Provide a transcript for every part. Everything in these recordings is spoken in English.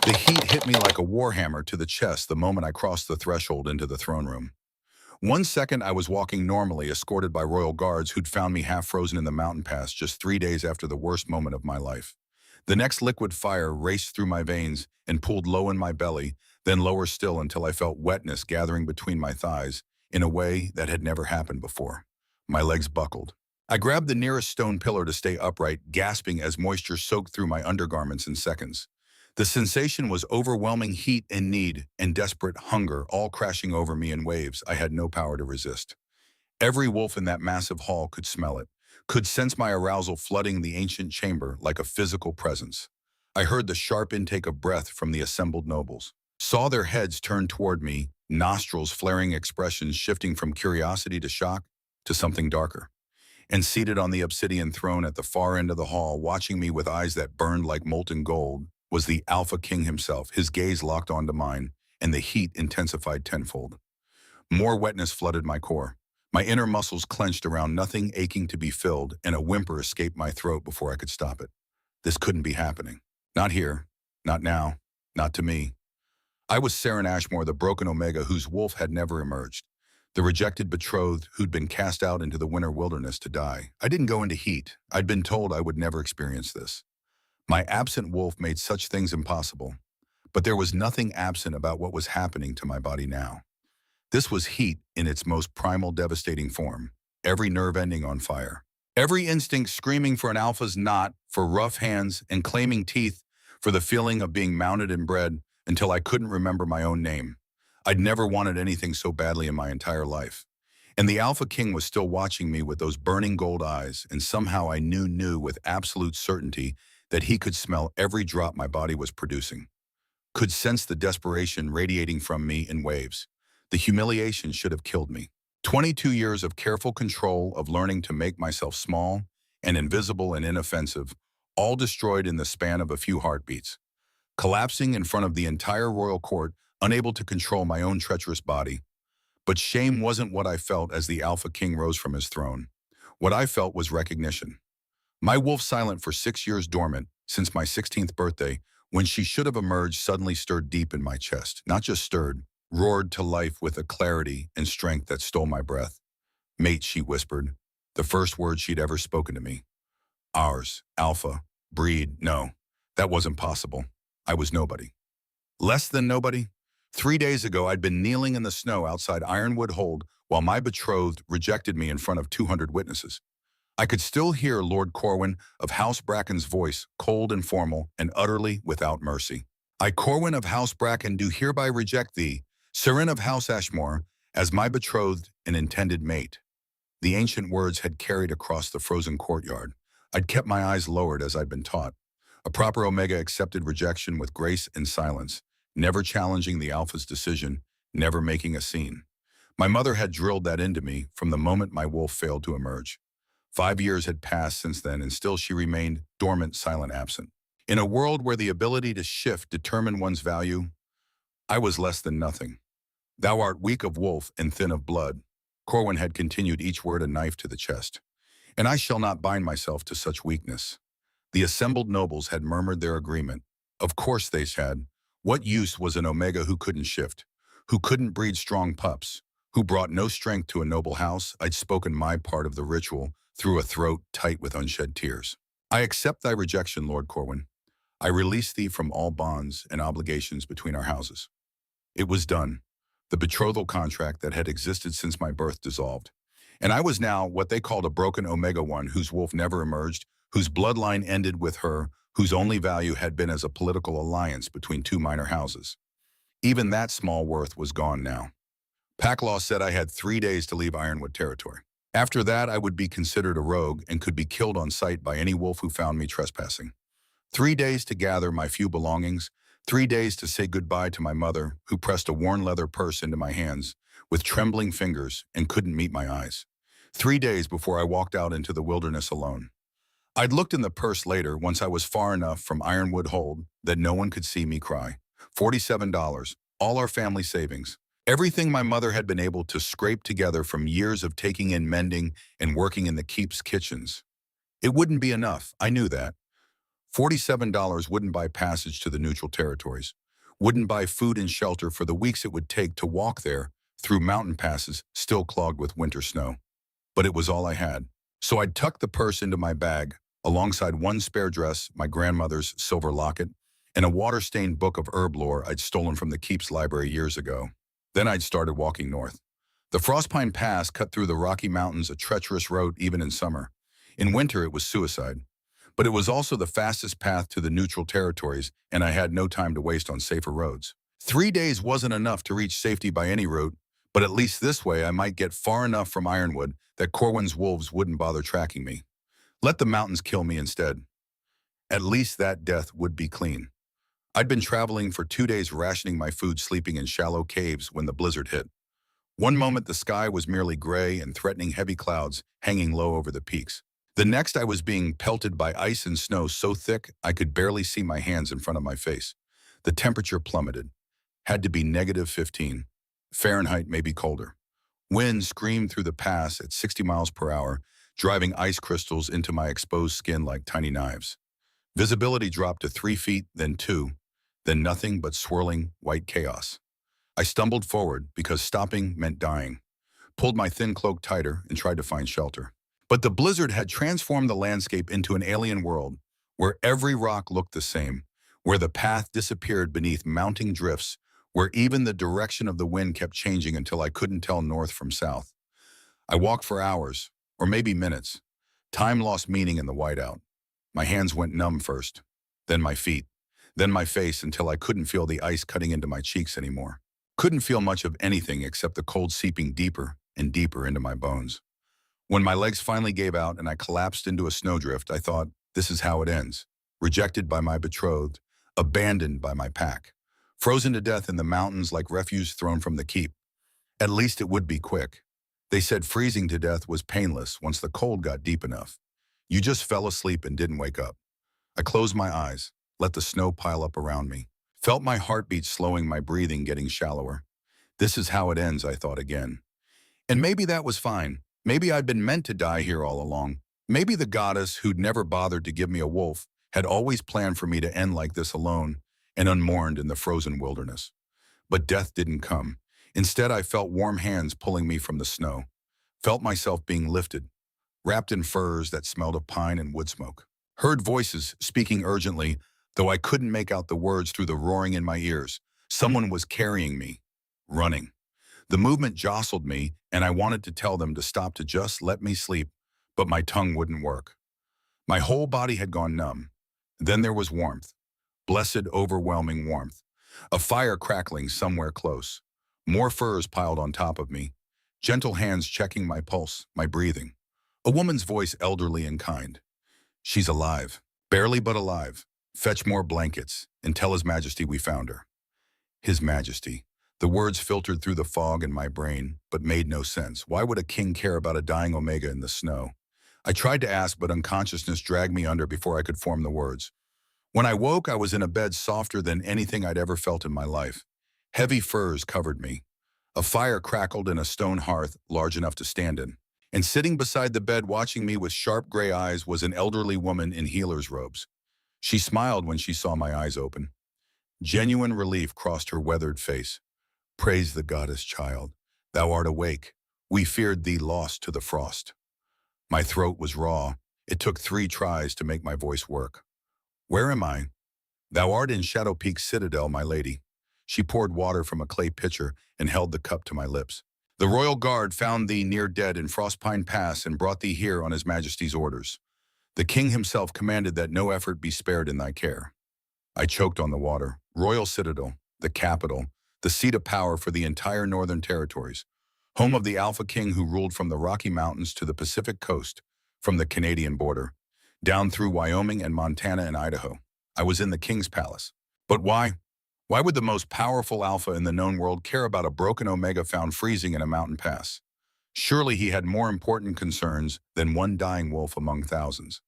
The heat hit me like a warhammer to the chest the moment I crossed the threshold into the throne room. 1 second I was walking normally, escorted by royal guards who'd found me half frozen in the mountain pass just 3 days after the worst moment of my life. The next liquid fire raced through my veins and pooled low in my belly, then lower still until I felt wetness gathering between my thighs in a way that had never happened before. My legs buckled. I grabbed the nearest stone pillar to stay upright, gasping as moisture soaked through my undergarments in seconds. The sensation was overwhelming heat and need and desperate hunger, all crashing over me in waves I had no power to resist. Every wolf in that massive hall could smell it, could sense my arousal flooding the ancient chamber like a physical presence. I heard the sharp intake of breath from the assembled nobles, saw their heads turn toward me, nostrils flaring, expressions shifting from curiosity to shock to something darker. And seated on the obsidian throne at the far end of the hall, watching me with eyes that burned like molten gold, was the Alpha King himself, his gaze locked onto mine, and the heat intensified tenfold. More wetness flooded my core. My inner muscles clenched around nothing aching to be filled, and a whimper escaped my throat before I could stop it. This couldn't be happening. Not here. Not now. Not to me. I was Saren Ashmore, the broken Omega whose wolf had never emerged. The rejected betrothed who'd been cast out into the winter wilderness to die. I didn't go into heat. I'd been told I would never experience this. My absent wolf made such things impossible. But there was nothing absent about what was happening to my body now. This was heat in its most primal, devastating form, every nerve ending on fire. Every instinct screaming for an alpha's knot, for rough hands and claiming teeth, for the feeling of being mounted and bred until I couldn't remember my own name. I'd never wanted anything so badly in my entire life. And the Alpha King was still watching me with those burning gold eyes, and somehow I knew with absolute certainty that he could smell every drop my body was producing, could sense the desperation radiating from me in waves. The humiliation should have killed me. 22 years of careful control, of learning to make myself small and invisible and inoffensive, all destroyed in the span of a few heartbeats. Collapsing in front of the entire royal court, unable to control my own treacherous body. But shame wasn't what I felt as the Alpha King rose from his throne. What I felt was recognition. My wolf, silent for 6 years dormant, since my 16th birthday, when she should have emerged, suddenly stirred deep in my chest. Not just stirred, roared to life with a clarity and strength that stole my breath. "Mate," she whispered, the first word she'd ever spoken to me. Ours, Alpha, breed, no, that wasn't possible. I was nobody. Less than nobody? 3 days ago, I'd been kneeling in the snow outside Ironwood Hold while my betrothed rejected me in front of 200 witnesses. I could still hear Lord Corwin of House Bracken's voice, cold and formal and utterly without mercy. "I, Corwin of House Bracken, do hereby reject thee, Saren of House Ashmore, as my betrothed and intended mate." The ancient words had carried across the frozen courtyard. I'd kept my eyes lowered as I'd been taught. A proper Omega accepted rejection with grace and silence, never challenging the Alpha's decision, never making a scene. My mother had drilled that into me from the moment my wolf failed to emerge. 5 years had passed since then, and still she remained dormant, silent, absent. In a world where the ability to shift determined one's value, I was less than nothing. "Thou art weak of wolf and thin of blood." Corwin had continued, each word a knife to the chest. "And I shall not bind myself to such weakness." The assembled nobles had murmured their agreement. Of course they had. What use was an Omega who couldn't shift, who couldn't breed strong pups, who brought no strength to a noble house? I'd spoken my part of the ritual through a throat tight with unshed tears. "I accept thy rejection, Lord Corwin. I release thee from all bonds and obligations between our houses." It was done. The betrothal contract that had existed since my birth dissolved. And I was now what they called a broken Omega One, whose wolf never emerged, whose bloodline ended with her, whose only value had been as a political alliance between two minor houses. Even that small worth was gone now. Pack law said I had 3 days to leave Ironwood territory. After that, I would be considered a rogue and could be killed on sight by any wolf who found me trespassing. 3 days to gather my few belongings, 3 days to say goodbye to my mother, who pressed a worn leather purse into my hands with trembling fingers and couldn't meet my eyes. 3 days before I walked out into the wilderness alone. I'd looked in the purse later, once I was far enough from Ironwood Hold that no one could see me cry. $47, all our family savings. Everything my mother had been able to scrape together from years of taking in mending and working in the keep's kitchens. It wouldn't be enough, I knew that. $47 wouldn't buy passage to the neutral territories, wouldn't buy food and shelter for the weeks it would take to walk there through mountain passes still clogged with winter snow. But it was all I had. So I'd tuck the purse into my bag, alongside one spare dress, my grandmother's silver locket, and a water-stained book of herb lore I'd stolen from the Keep's library years ago. Then I'd started walking north. The Frostpine Pass cut through the Rocky Mountains, a treacherous road even in summer. In winter, it was suicide. But it was also the fastest path to the neutral territories, and I had no time to waste on safer roads. 3 days wasn't enough to reach safety by any route, but at least this way I might get far enough from Ironwood that Corwin's wolves wouldn't bother tracking me. Let the mountains kill me instead. At least that death would be clean. I'd been traveling for 2 days, rationing my food, sleeping in shallow caves when the blizzard hit. One moment the sky was merely gray and threatening heavy clouds hanging low over the peaks. The next I was being pelted by ice and snow so thick I could barely see my hands in front of my face. The temperature plummeted. Had to be -15. Fahrenheit, maybe colder. Wind screamed through the pass at 60 miles per hour, driving ice crystals into my exposed skin like tiny knives. Visibility dropped to 3 feet, then 2, then nothing but swirling white chaos. I stumbled forward because stopping meant dying, pulled my thin cloak tighter and tried to find shelter. But the blizzard had transformed the landscape into an alien world, where every rock looked the same, where the path disappeared beneath mounting drifts, where even the direction of the wind kept changing until I couldn't tell north from south. I walked for hours, or maybe minutes. Time lost meaning in the whiteout. My hands went numb first, then my feet, then my face until I couldn't feel the ice cutting into my cheeks anymore. Couldn't feel much of anything except the cold seeping deeper and deeper into my bones. When my legs finally gave out and I collapsed into a snowdrift, I thought, this is how it ends. Rejected by my betrothed, abandoned by my pack, frozen to death in the mountains like refuse thrown from the keep. At least it would be quick. They said freezing to death was painless once the cold got deep enough. You just fell asleep and didn't wake up. I closed my eyes, let the snow pile up around me, felt my heartbeat slowing, my breathing getting shallower. This is how it ends, I thought again. And maybe that was fine. Maybe I'd been meant to die here all along. Maybe the goddess who'd never bothered to give me a wolf had always planned for me to end like this, alone and unmourned in the frozen wilderness. But death didn't come. Instead, I felt warm hands pulling me from the snow, felt myself being lifted, wrapped in furs that smelled of pine and wood smoke. Heard voices speaking urgently, though I couldn't make out the words through the roaring in my ears. Someone was carrying me, running. The movement jostled me, and I wanted to tell them to stop, to just let me sleep, but my tongue wouldn't work. My whole body had gone numb. Then there was warmth, blessed, overwhelming warmth, a fire crackling somewhere close, more furs piled on top of me, gentle hands checking my pulse, my breathing. A woman's voice, elderly and kind. She's alive, barely but alive. Fetch more blankets and tell His Majesty we found her. His Majesty. The words filtered through the fog in my brain, but made no sense. Why would a king care about a dying Omega in the snow? I tried to ask, but unconsciousness dragged me under before I could form the words. When I woke, I was in a bed softer than anything I'd ever felt in my life. Heavy furs covered me. A fire crackled in a stone hearth large enough to stand in. And sitting beside the bed, watching me with sharp gray eyes, was an elderly woman in healer's robes. She smiled when she saw my eyes open. Genuine relief crossed her weathered face. Praise the goddess, child. Thou art awake. We feared thee lost to the frost. My throat was raw. It took 3 tries to make my voice work. Where am I? Thou art in Shadow Peak Citadel, my lady. She poured water from a clay pitcher and held the cup to my lips. The royal guard found thee near dead in Frostpine Pass and brought thee here on His Majesty's orders. The king himself commanded that no effort be spared in thy care. I choked on the water. Royal Citadel, the capital, the seat of power for the entire Northern Territories, home of the Alphaking who ruled from the Rocky Mountains to the Pacific coast, from the Canadian border, down through Wyoming and Montana and Idaho. I was in the king's palace. But why? Why would the most powerful alpha in the known world care about a broken Omega found freezing in a mountain pass? Surely he had more important concerns than one dying wolf among thousands.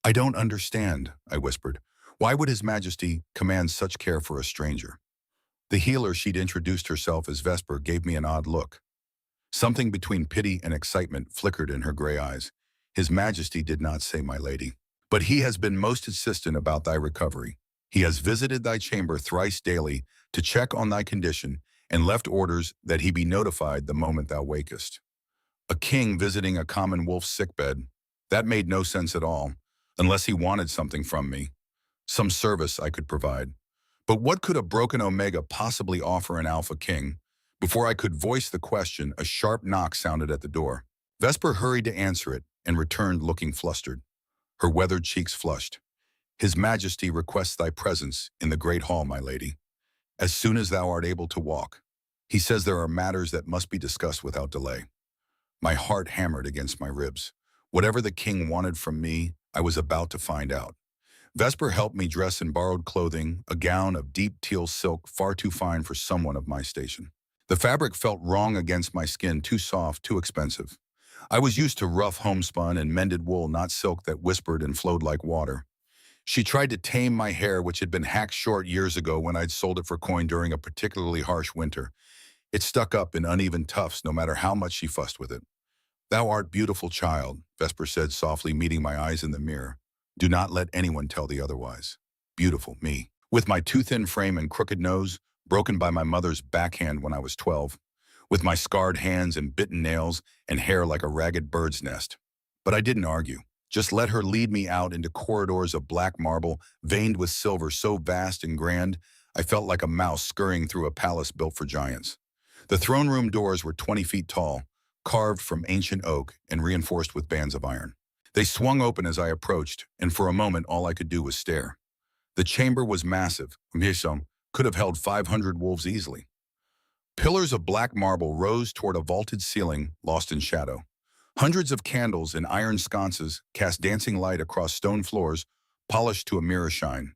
I don't understand, I whispered. Why would His Majesty command such care for a stranger? The healer, she'd introduced herself as Vesper, gave me an odd look. Something between pity and excitement flickered in her gray eyes. His Majesty did not say my lady. But he has been most insistent about thy recovery. He has visited thy chamber thrice daily to check on thy condition, and left orders that he be notified the moment thou wakest. A king visiting a common wolf's sickbed, that made no sense at all, unless he wanted something from me, some service I could provide. But what could a broken Omega possibly offer an Alpha King? Before I could voice the question, a sharp knock sounded at the door. Vesper hurried to answer it and returned looking flustered, her weathered cheeks flushed. His Majesty requests thy presence in the great hall, my lady, as soon as thou art able to walk. He says there are matters that must be discussed without delay. My heart hammered against my ribs. Whatever the king wanted from me, I was about to find out. Vesper helped me dress in borrowed clothing, a gown of deep teal silk far too fine for someone of my station. The fabric felt wrong against my skin, too soft, too expensive. I was used to rough homespun and mended wool, not silk that whispered and flowed like water. She tried to tame my hair, which had been hacked short years ago when I'd sold it for coin during a particularly harsh winter. It stuck up in uneven tufts no matter how much she fussed with it. Thou art beautiful, child, Vesper said softly, meeting my eyes in the mirror. Do not let anyone tell thee otherwise. Beautiful, me. With my too-thin frame and crooked nose, broken by my mother's backhand when I was 12. With my scarred hands and bitten nails and hair like a ragged bird's nest. But I didn't argue. Just let her lead me out into corridors of black marble, veined with silver so vast and grand, I felt like a mouse scurrying through a palace built for giants. The throne room doors were 20 feet tall, carved from ancient oak and reinforced with bands of iron. They swung open as I approached, and for a moment all I could do was stare. The chamber was massive, could have held 500 wolves easily. Pillars of black marble rose toward a vaulted ceiling, lost in shadow. Hundreds of candles in iron sconces cast dancing light across stone floors, polished to a mirror shine.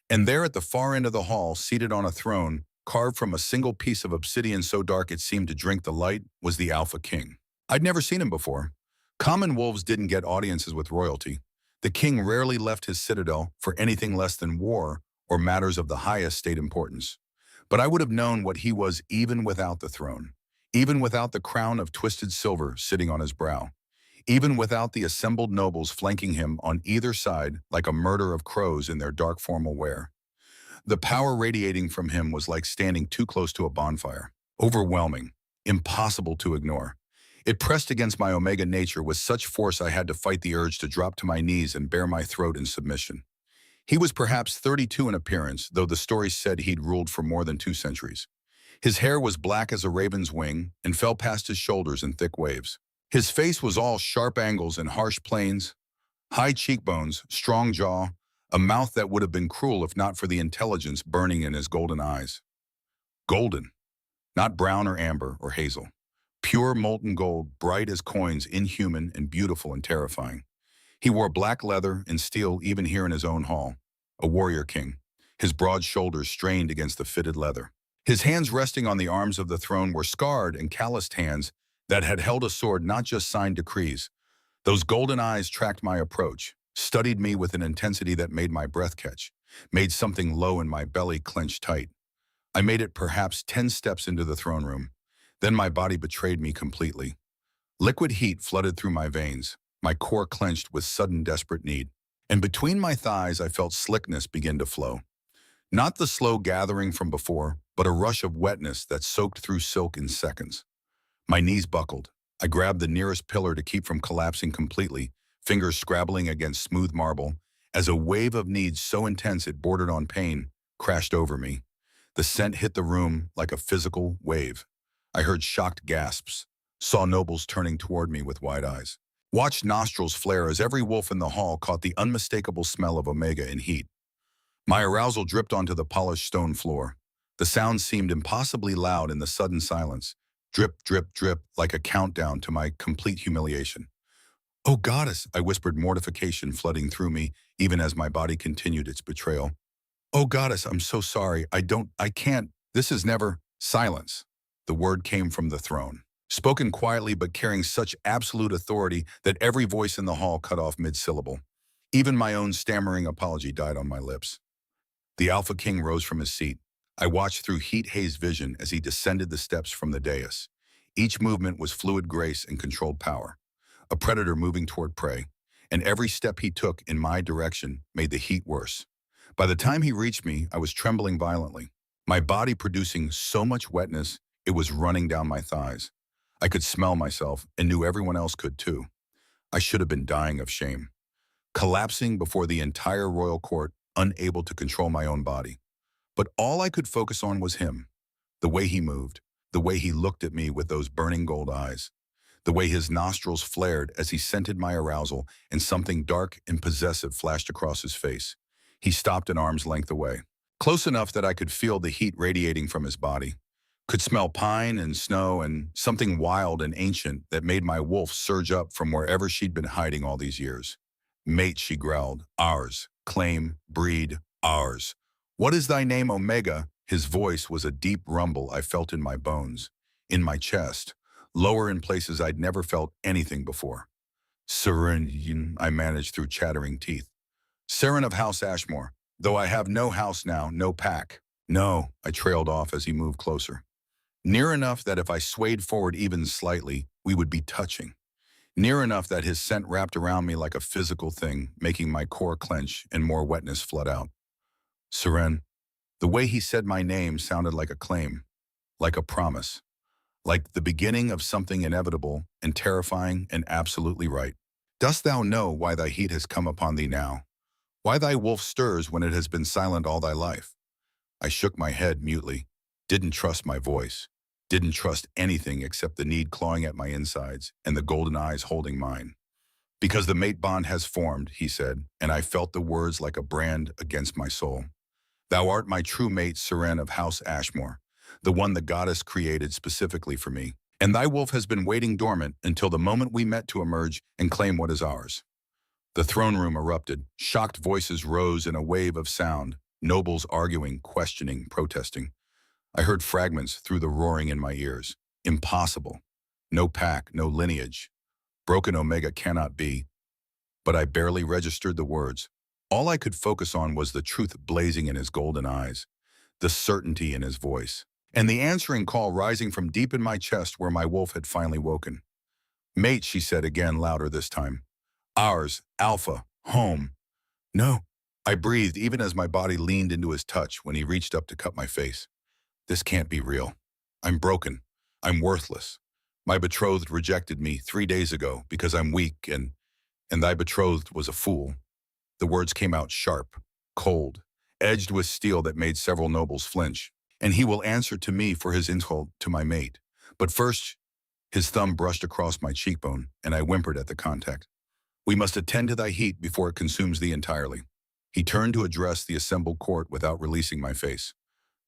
And there at the far end of the hall, seated on a throne, carved from a single piece of obsidian so dark it seemed to drink the light, was the Alpha King. I'd never seen him before. Common wolves didn't get audiences with royalty. The king rarely left his citadel for anything less than war or matters of the highest state importance. But I would have known what he was even without the throne, even without the crown of twisted silver sitting on his brow, even without the assembled nobles flanking him on either side like a murder of crows in their dark formal wear. The power radiating from him was like standing too close to a bonfire, overwhelming, impossible to ignore. It pressed against my Omega nature with such force I had to fight the urge to drop to my knees and bare my throat in submission. He was perhaps 32 in appearance, though the story said he'd ruled for more than 2 centuries. His hair was black as a raven's wing and fell past his shoulders in thick waves. His face was all sharp angles and harsh planes, high cheekbones, strong jaw, a mouth that would have been cruel if not for the intelligence burning in his golden eyes. Golden, not brown or amber or hazel. Pure molten gold, bright as coins, inhuman and beautiful and terrifying. He wore black leather and steel even here in his own hall, a warrior king, his broad shoulders strained against the fitted leather. His hands resting on the arms of the throne were scarred and calloused hands that had held a sword, not just signed decrees. Those golden eyes tracked my approach, studied me with an intensity that made my breath catch, made something low in my belly clench tight. I made it perhaps 10 steps into the throne room. Then my body betrayed me completely. Liquid heat flooded through my veins, my core clenched with sudden desperate need. And between my thighs I felt slickness begin to flow. Not the slow gathering from before, but a rush of wetness that soaked through silk in seconds. My knees buckled. I grabbed the nearest pillar to keep from collapsing completely, fingers scrabbling against smooth marble, as a wave of need so intense it bordered on pain crashed over me. The scent hit the room like a physical wave. I heard shocked gasps, saw nobles turning toward me with wide eyes. Watched nostrils flare as every wolf in the hall caught the unmistakable smell of Omega in heat. My arousal dripped onto the polished stone floor. The sound seemed impossibly loud in the sudden silence. Drip, drip, drip, like a countdown to my complete humiliation. "Oh, goddess," I whispered, mortification flooding through me, even as my body continued its betrayal. "Oh, goddess, I'm so sorry. I can't. This is never—" Silence. The word came from the throne, spoken quietly but carrying such absolute authority that every voice in the hall cut off mid-syllable. Even my own stammering apology died on my lips. The Alpha King rose from his seat. I watched through heat-hazed vision as he descended the steps from the dais. Each movement was fluid grace and controlled power. A predator moving toward prey. and every step he took in my direction made the heat worse. By the time he reached me, I was trembling violently, my body producing so much wetness it was running down my thighs. I could smell myself and knew everyone else could too. I should have been dying of shame, collapsing before the entire royal court, unable to control my own body. But all I could focus on was him, the way he moved, the way he looked at me with those burning gold eyes, the way his nostrils flared as he scented my arousal, and something dark and possessive flashed across his face. He stopped an arm's length away, close enough that I could feel the heat radiating from his body, could smell pine and snow and something wild and ancient that made my wolf surge up from wherever she'd been hiding all these years. Mate, she growled. Ours. Claim. Breed. Ours. What is thy name, Omega? His voice was a deep rumble I felt in my bones, in my chest, lower in places I'd never felt anything before. Seren, I managed through chattering teeth. Seren of House Ashmore, though I have no house now, no pack. No, I trailed off as he moved closer. Near enough that if I swayed forward even slightly, we would be touching. Near enough that his scent wrapped around me like a physical thing, making my core clench and more wetness flood out. Seren. The way he said my name sounded like a claim, like a promise, like the beginning of something inevitable and terrifying and absolutely right. Dost thou know why thy heat has come upon thee now? Why thy wolf stirs when it has been silent all thy life? I shook my head mutely, didn't trust my voice, didn't trust anything except the need clawing at my insides and the golden eyes holding mine. Because the mate bond has formed, he said, and I felt the words like a brand against my soul. Thou art my true mate, Seren of House Ashmore, the one the goddess created specifically for me. And thy wolf has been waiting dormant until the moment we met to emerge and claim what is ours. The throne room erupted. Shocked voices rose in a wave of sound, nobles arguing, questioning, protesting. I heard fragments through the roaring in my ears. Impossible. No pack, no lineage. Broken Omega cannot be. But I barely registered the words. All I could focus on was the truth blazing in his golden eyes, the certainty in his voice, and the answering call rising from deep in my chest where my wolf had finally woken. Mate, she said again, louder this time. Ours, Alpha, home. No, I breathed even as my body leaned into his touch when he reached up to cut my face. This can't be real. I'm broken. I'm worthless. My betrothed rejected me 3 days ago because I'm weak and thy betrothed was a fool. The words came out sharp, cold, edged with steel that made several nobles flinch. And he will answer to me for his insult to my mate. But first, his thumb brushed across my cheekbone, and I whimpered at the contact. We must attend to thy heat before it consumes thee entirely. He turned to address the assembled court without releasing my face.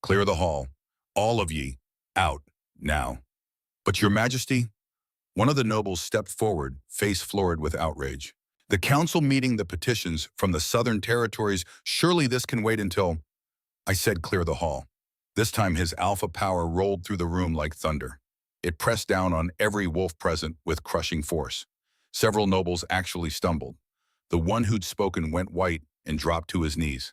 Clear the hall. All of ye, out, now. But your majesty? One of the nobles stepped forward, face florid with outrage. The council meeting the petitions from the southern territories, surely this can wait until... I said clear the hall. This time his alpha power rolled through the room like thunder. It pressed down on every wolf present with crushing force. Several nobles actually stumbled. The one who'd spoken went white and dropped to his knees.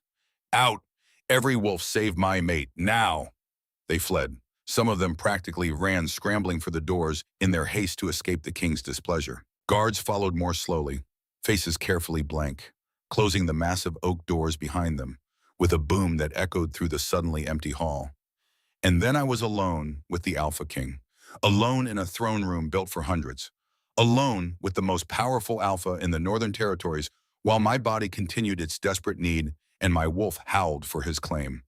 Out! Every wolf save my mate, now! They fled. Some of them practically ran scrambling for the doors in their haste to escape the king's displeasure. Guards followed more slowly, faces carefully blank, closing the massive oak doors behind them, with a boom that echoed through the suddenly empty hall. And then I was alone with the Alphaking, alone in a throne room built for hundreds, alone with the most powerful alpha in the Northern Territories, while my body continued its desperate need and my wolf howled for his claim.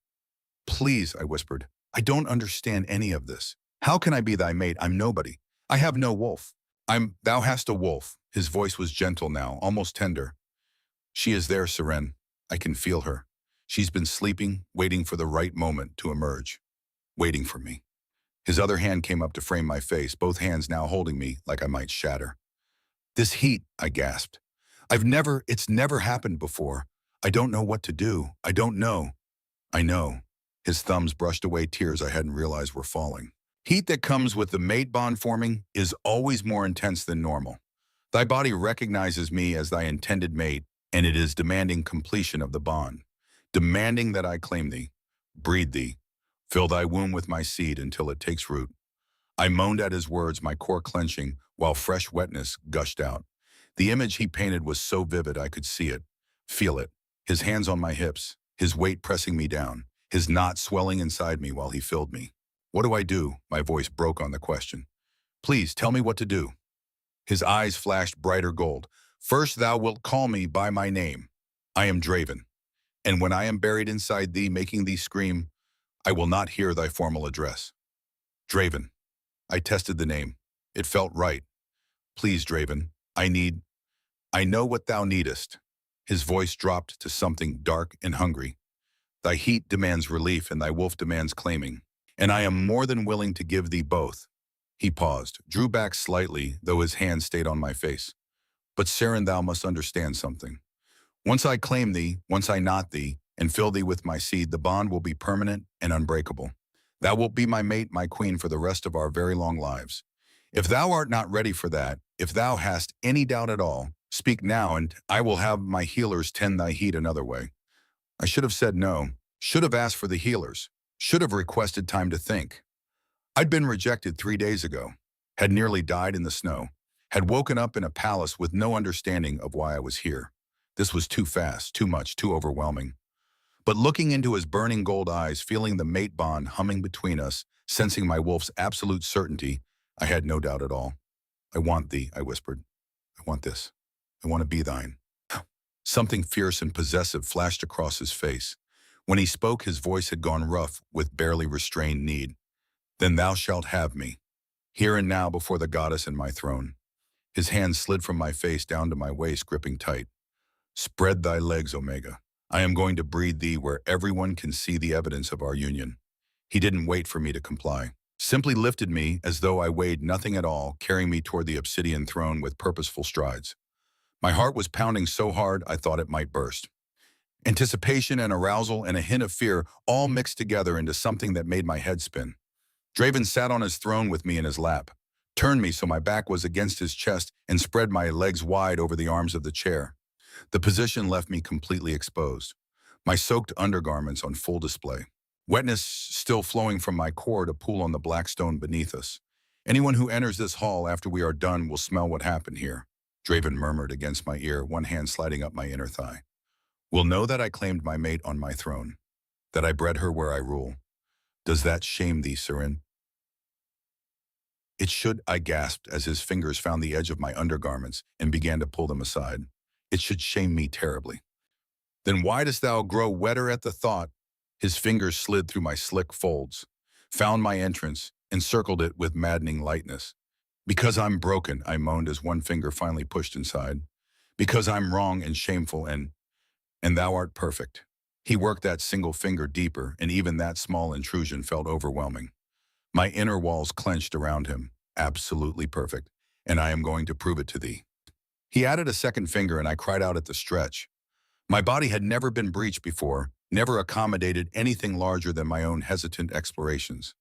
Please, I whispered, I don't understand any of this. How can I be thy mate? I'm nobody. I have no wolf. Thou hast a wolf. His voice was gentle now, almost tender. She is there, Seren. I can feel her. She's been sleeping, waiting for the right moment to emerge. Waiting for me. His other hand came up to frame my face, both hands now holding me like I might shatter. This heat, I gasped. It's never happened before. I don't know what to do. I don't know. I know. His thumbs brushed away tears I hadn't realized were falling. Heat that comes with the mate bond forming is always more intense than normal. Thy body recognizes me as thy intended mate, and it is demanding completion of the bond, demanding that I claim thee, breed thee, fill thy womb with my seed until it takes root. I moaned at his words, my core clenching, while fresh wetness gushed out. The image he painted was so vivid I could see it, feel it. His hands on my hips, his weight pressing me down, his knot swelling inside me while he filled me. What do I do? My voice broke on the question. Please tell me what to do. His eyes flashed brighter gold. First thou wilt call me by my name. I am Draven. And when I am buried inside thee, making thee scream, I will not hear thy formal address. Draven. I tested the name. It felt right. Please, Draven, I know what thou needest. His voice dropped to something dark and hungry. Thy heat demands relief and thy wolf demands claiming. And I am more than willing to give thee both. He paused, drew back slightly, though his hand stayed on my face. But Saren, thou must understand something. Once I claim thee, once I knot thee, and fill thee with my seed, the bond will be permanent and unbreakable. Thou wilt be my mate, my queen, for the rest of our very long lives. If thou art not ready for that, if thou hast any doubt at all, speak now, and I will have my healers tend thy heat another way. I should have said no, should have asked for the healers, should have requested time to think. I'd been rejected 3 days ago, had nearly died in the snow, had woken up in a palace with no understanding of why I was here. This was too fast, too much, too overwhelming. But looking into his burning gold eyes, feeling the mate bond humming between us, sensing my wolf's absolute certainty, I had no doubt at all. I want thee, I whispered. I want this. I want to be thine. Something fierce and possessive flashed across his face. When he spoke, his voice had gone rough with barely restrained need. Then thou shalt have me, here and now before the goddess and my throne. His hand slid from my face down to my waist, gripping tight. Spread thy legs, Omega. I am going to breed thee where everyone can see the evidence of our union. He didn't wait for me to comply. Simply lifted me as though I weighed nothing at all, carrying me toward the obsidian throne with purposeful strides. My heart was pounding so hard I thought it might burst. Anticipation and arousal and a hint of fear all mixed together into something that made my head spin. Draven sat on his throne with me in his lap, turned me so my back was against his chest, and spread my legs wide over the arms of the chair. The position left me completely exposed, my soaked undergarments on full display. Wetness still flowing from my core to pool on the black stone beneath us. Anyone who enters this hall after we are done will smell what happened here, Draven murmured against my ear, one hand sliding up my inner thigh. Will know that I claimed my mate on my throne, that I bred her where I rule. Does that shame thee, Saren? It should, I gasped as his fingers found the edge of my undergarments and began to pull them aside. It should shame me terribly. Then why dost thou grow wetter at the thought? His fingers slid through my slick folds, found my entrance, and circled it with maddening lightness. Because I'm broken, I moaned as one finger finally pushed inside. Because I'm wrong and shameful and thou art perfect. He worked that single finger deeper, and even that small intrusion felt overwhelming. My inner walls clenched around him, absolutely perfect, and I am going to prove it to thee. He added a second finger and I cried out at the stretch. My body had never been breached before, never accommodated anything larger than my own hesitant explorations.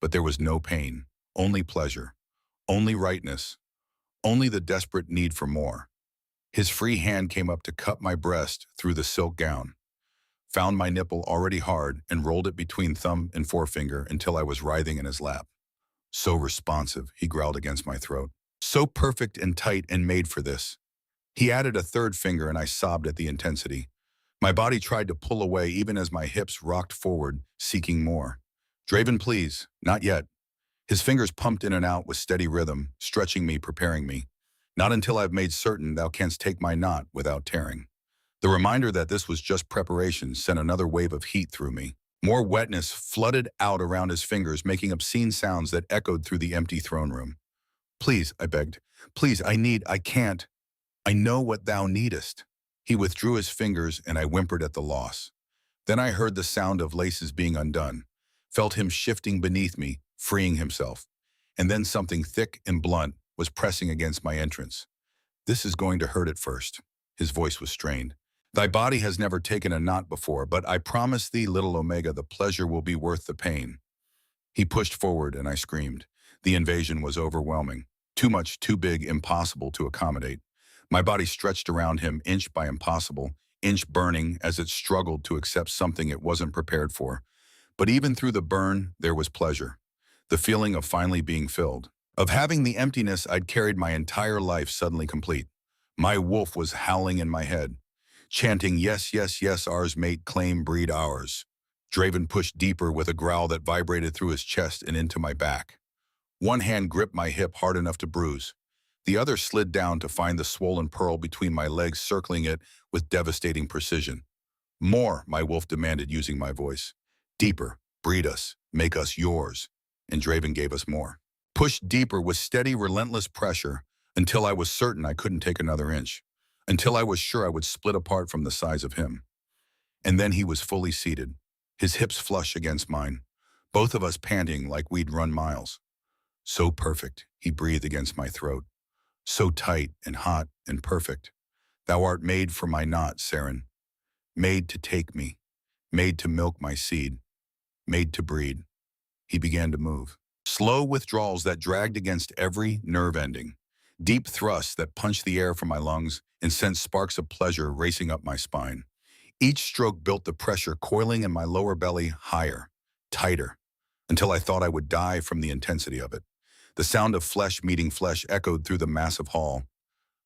But there was no pain, only pleasure, only rightness, only the desperate need for more. His free hand came up to cut my breast through the silk gown, found my nipple already hard, and rolled it between thumb and forefinger until I was writhing in his lap. So responsive, he growled against my throat. So perfect and tight and made for this. He added a third finger and I sobbed at the intensity. My body tried to pull away even as my hips rocked forward, seeking more. Draven, please, not yet. His fingers pumped in and out with steady rhythm, stretching me, preparing me. Not until I've made certain thou canst take my knot without tearing. The reminder that this was just preparation sent another wave of heat through me. More wetness flooded out around his fingers, making obscene sounds that echoed through the empty throne room. Please, I begged. Please, I can't. I know what thou needest. He withdrew his fingers and I whimpered at the loss. Then I heard the sound of laces being undone, felt him shifting beneath me, freeing himself. And then something thick and blunt was pressing against my entrance. This is going to hurt at first. His voice was strained. Thy body has never taken a knot before, but I promise thee, little Omega, the pleasure will be worth the pain. He pushed forward and I screamed. The invasion was overwhelming. Too much, too big, impossible to accommodate. My body stretched around him, inch by impossible, inch burning as it struggled to accept something it wasn't prepared for. But even through the burn, there was pleasure. The feeling of finally being filled, of having the emptiness I'd carried my entire life suddenly complete. My wolf was howling in my head, chanting, yes, yes, yes, ours mate, claim breed ours. Draven pushed deeper with a growl that vibrated through his chest and into my back. One hand gripped my hip hard enough to bruise. The other slid down to find the swollen pearl between my legs, circling it with devastating precision. More, my wolf demanded using my voice. Deeper, breed us, make us yours. And Draven gave us more. Pushed deeper with steady, relentless pressure until I was certain I couldn't take another inch. Until I was sure I would split apart from the size of him. And then he was fully seated, his hips flush against mine, both of us panting like we'd run miles. So perfect, he breathed against my throat. So tight and hot and perfect. Thou art made for my knot, Saren. Made to take me. Made to milk my seed. Made to breed. He began to move. Slow withdrawals that dragged against every nerve ending. Deep thrusts that punched the air from my lungs and sent sparks of pleasure racing up my spine. Each stroke built the pressure coiling in my lower belly higher, tighter, until I thought I would die from the intensity of it. The sound of flesh meeting flesh echoed through the massive hall.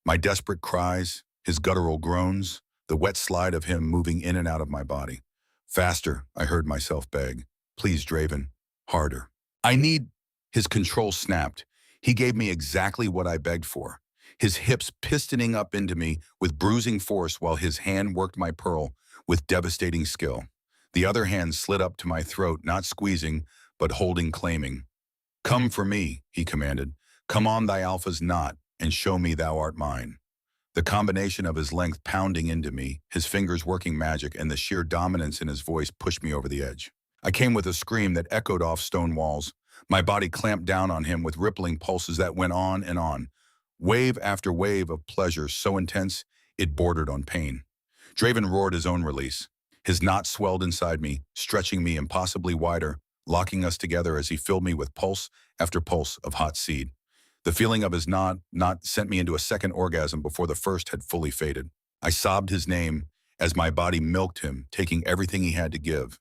My desperate cries, his guttural groans, the wet slide of him moving in and out of my body. Faster, I heard myself beg. Please, Draven. Harder. I need... His control snapped. He gave me exactly what I begged for. His hips pistoning up into me with bruising force while his hand worked my pearl with devastating skill. The other hand slid up to my throat, not squeezing, but holding, claiming. Come for me, he commanded. Come on thy alpha's knot, and show me thou art mine. The combination of his length pounding into me, his fingers working magic, and the sheer dominance in his voice pushed me over the edge. I came with a scream that echoed off stone walls. My body clamped down on him with rippling pulses that went on and on. Wave after wave of pleasure so intense, it bordered on pain. Draven roared his own release. His knot swelled inside me, stretching me impossibly wider, locking us together as he filled me with pulse after pulse of hot seed. The feeling of his knot sent me into a second orgasm before the first had fully faded. I sobbed his name as my body milked him, taking everything he had to give.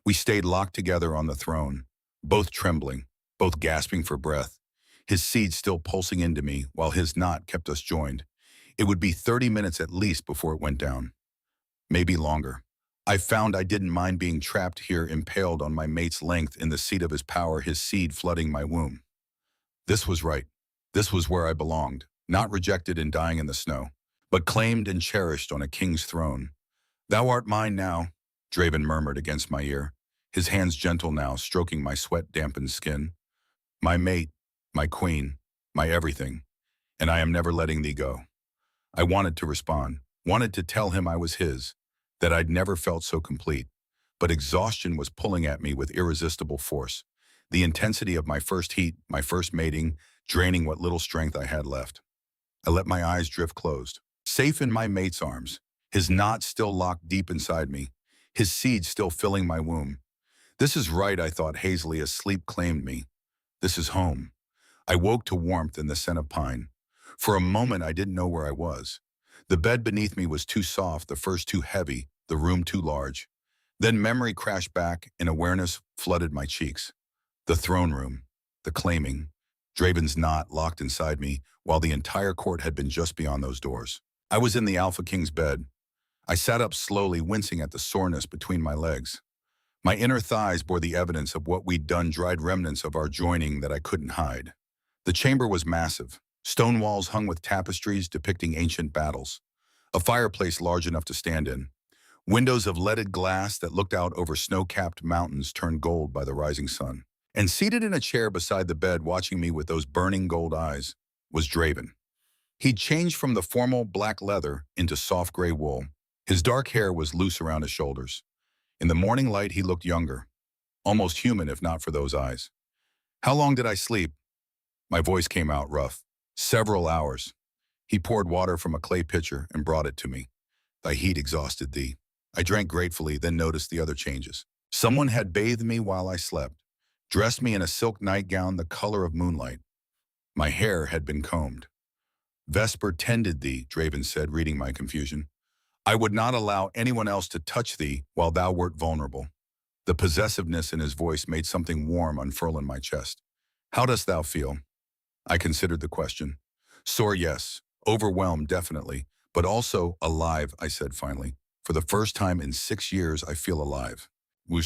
We stayed locked together on the throne, both trembling, both gasping for breath, his seed still pulsing into me while his knot kept us joined. It would be 30 minutes at least before it went down. Maybe longer. I found I didn't mind being trapped here, impaled on my mate's length in the seat of his power, his seed flooding my womb. This was right. This was where I belonged, not rejected and dying in the snow, but claimed and cherished on a king's throne. Thou art mine now, Draven murmured against my ear, his hands gentle now, stroking my sweat-dampened skin. My mate, my queen, my everything, and I am never letting thee go. I wanted to respond, wanted to tell him I was his, that I'd never felt so complete, but exhaustion was pulling at me with irresistible force. The intensity of my first heat, my first mating, draining what little strength I had left. I let my eyes drift closed, safe in my mate's arms, his knot still locked deep inside me, his seed still filling my womb. This is right, I thought hazily as sleep claimed me. This is home. I woke to warmth and the scent of pine. For a moment, I didn't know where I was. The bed beneath me was too soft, the furs too heavy, the room too large. Then memory crashed back and awareness flooded my cheeks. The throne room, the claiming, Draven's knot locked inside me while the entire court had been just beyond those doors. I was in the Alphaking's bed. I sat up slowly, wincing at the soreness between my legs. My inner thighs bore the evidence of what we'd done, dried remnants of our joining that I couldn't hide. The chamber was massive. Stone walls hung with tapestries depicting ancient battles. A fireplace large enough to stand in. Windows of leaded glass that looked out over snow-capped mountains turned gold by the rising sun. And seated in a chair beside the bed, watching me with those burning gold eyes, was Draven. He'd changed from the formal black leather into soft gray wool. His dark hair was loose around his shoulders. In the morning light, he looked younger, almost human if not for those eyes. How long did I sleep? My voice came out rough. Several hours. He poured water from a clay pitcher and brought it to me. Thy heat exhausted thee. I drank gratefully, then noticed the other changes. Someone had bathed me while I slept, dressed me in a silk nightgown the color of moonlight. My hair had been combed. Vesper tended thee, Draven said, reading my confusion. I would not allow anyone else to touch thee while thou wert vulnerable. The possessiveness in his voice made something warm unfurl in my chest. How dost thou feel? I considered the question. Sore, yes. Overwhelmed, definitely, but also alive, I said finally. For the first time in 6 years, I feel alive.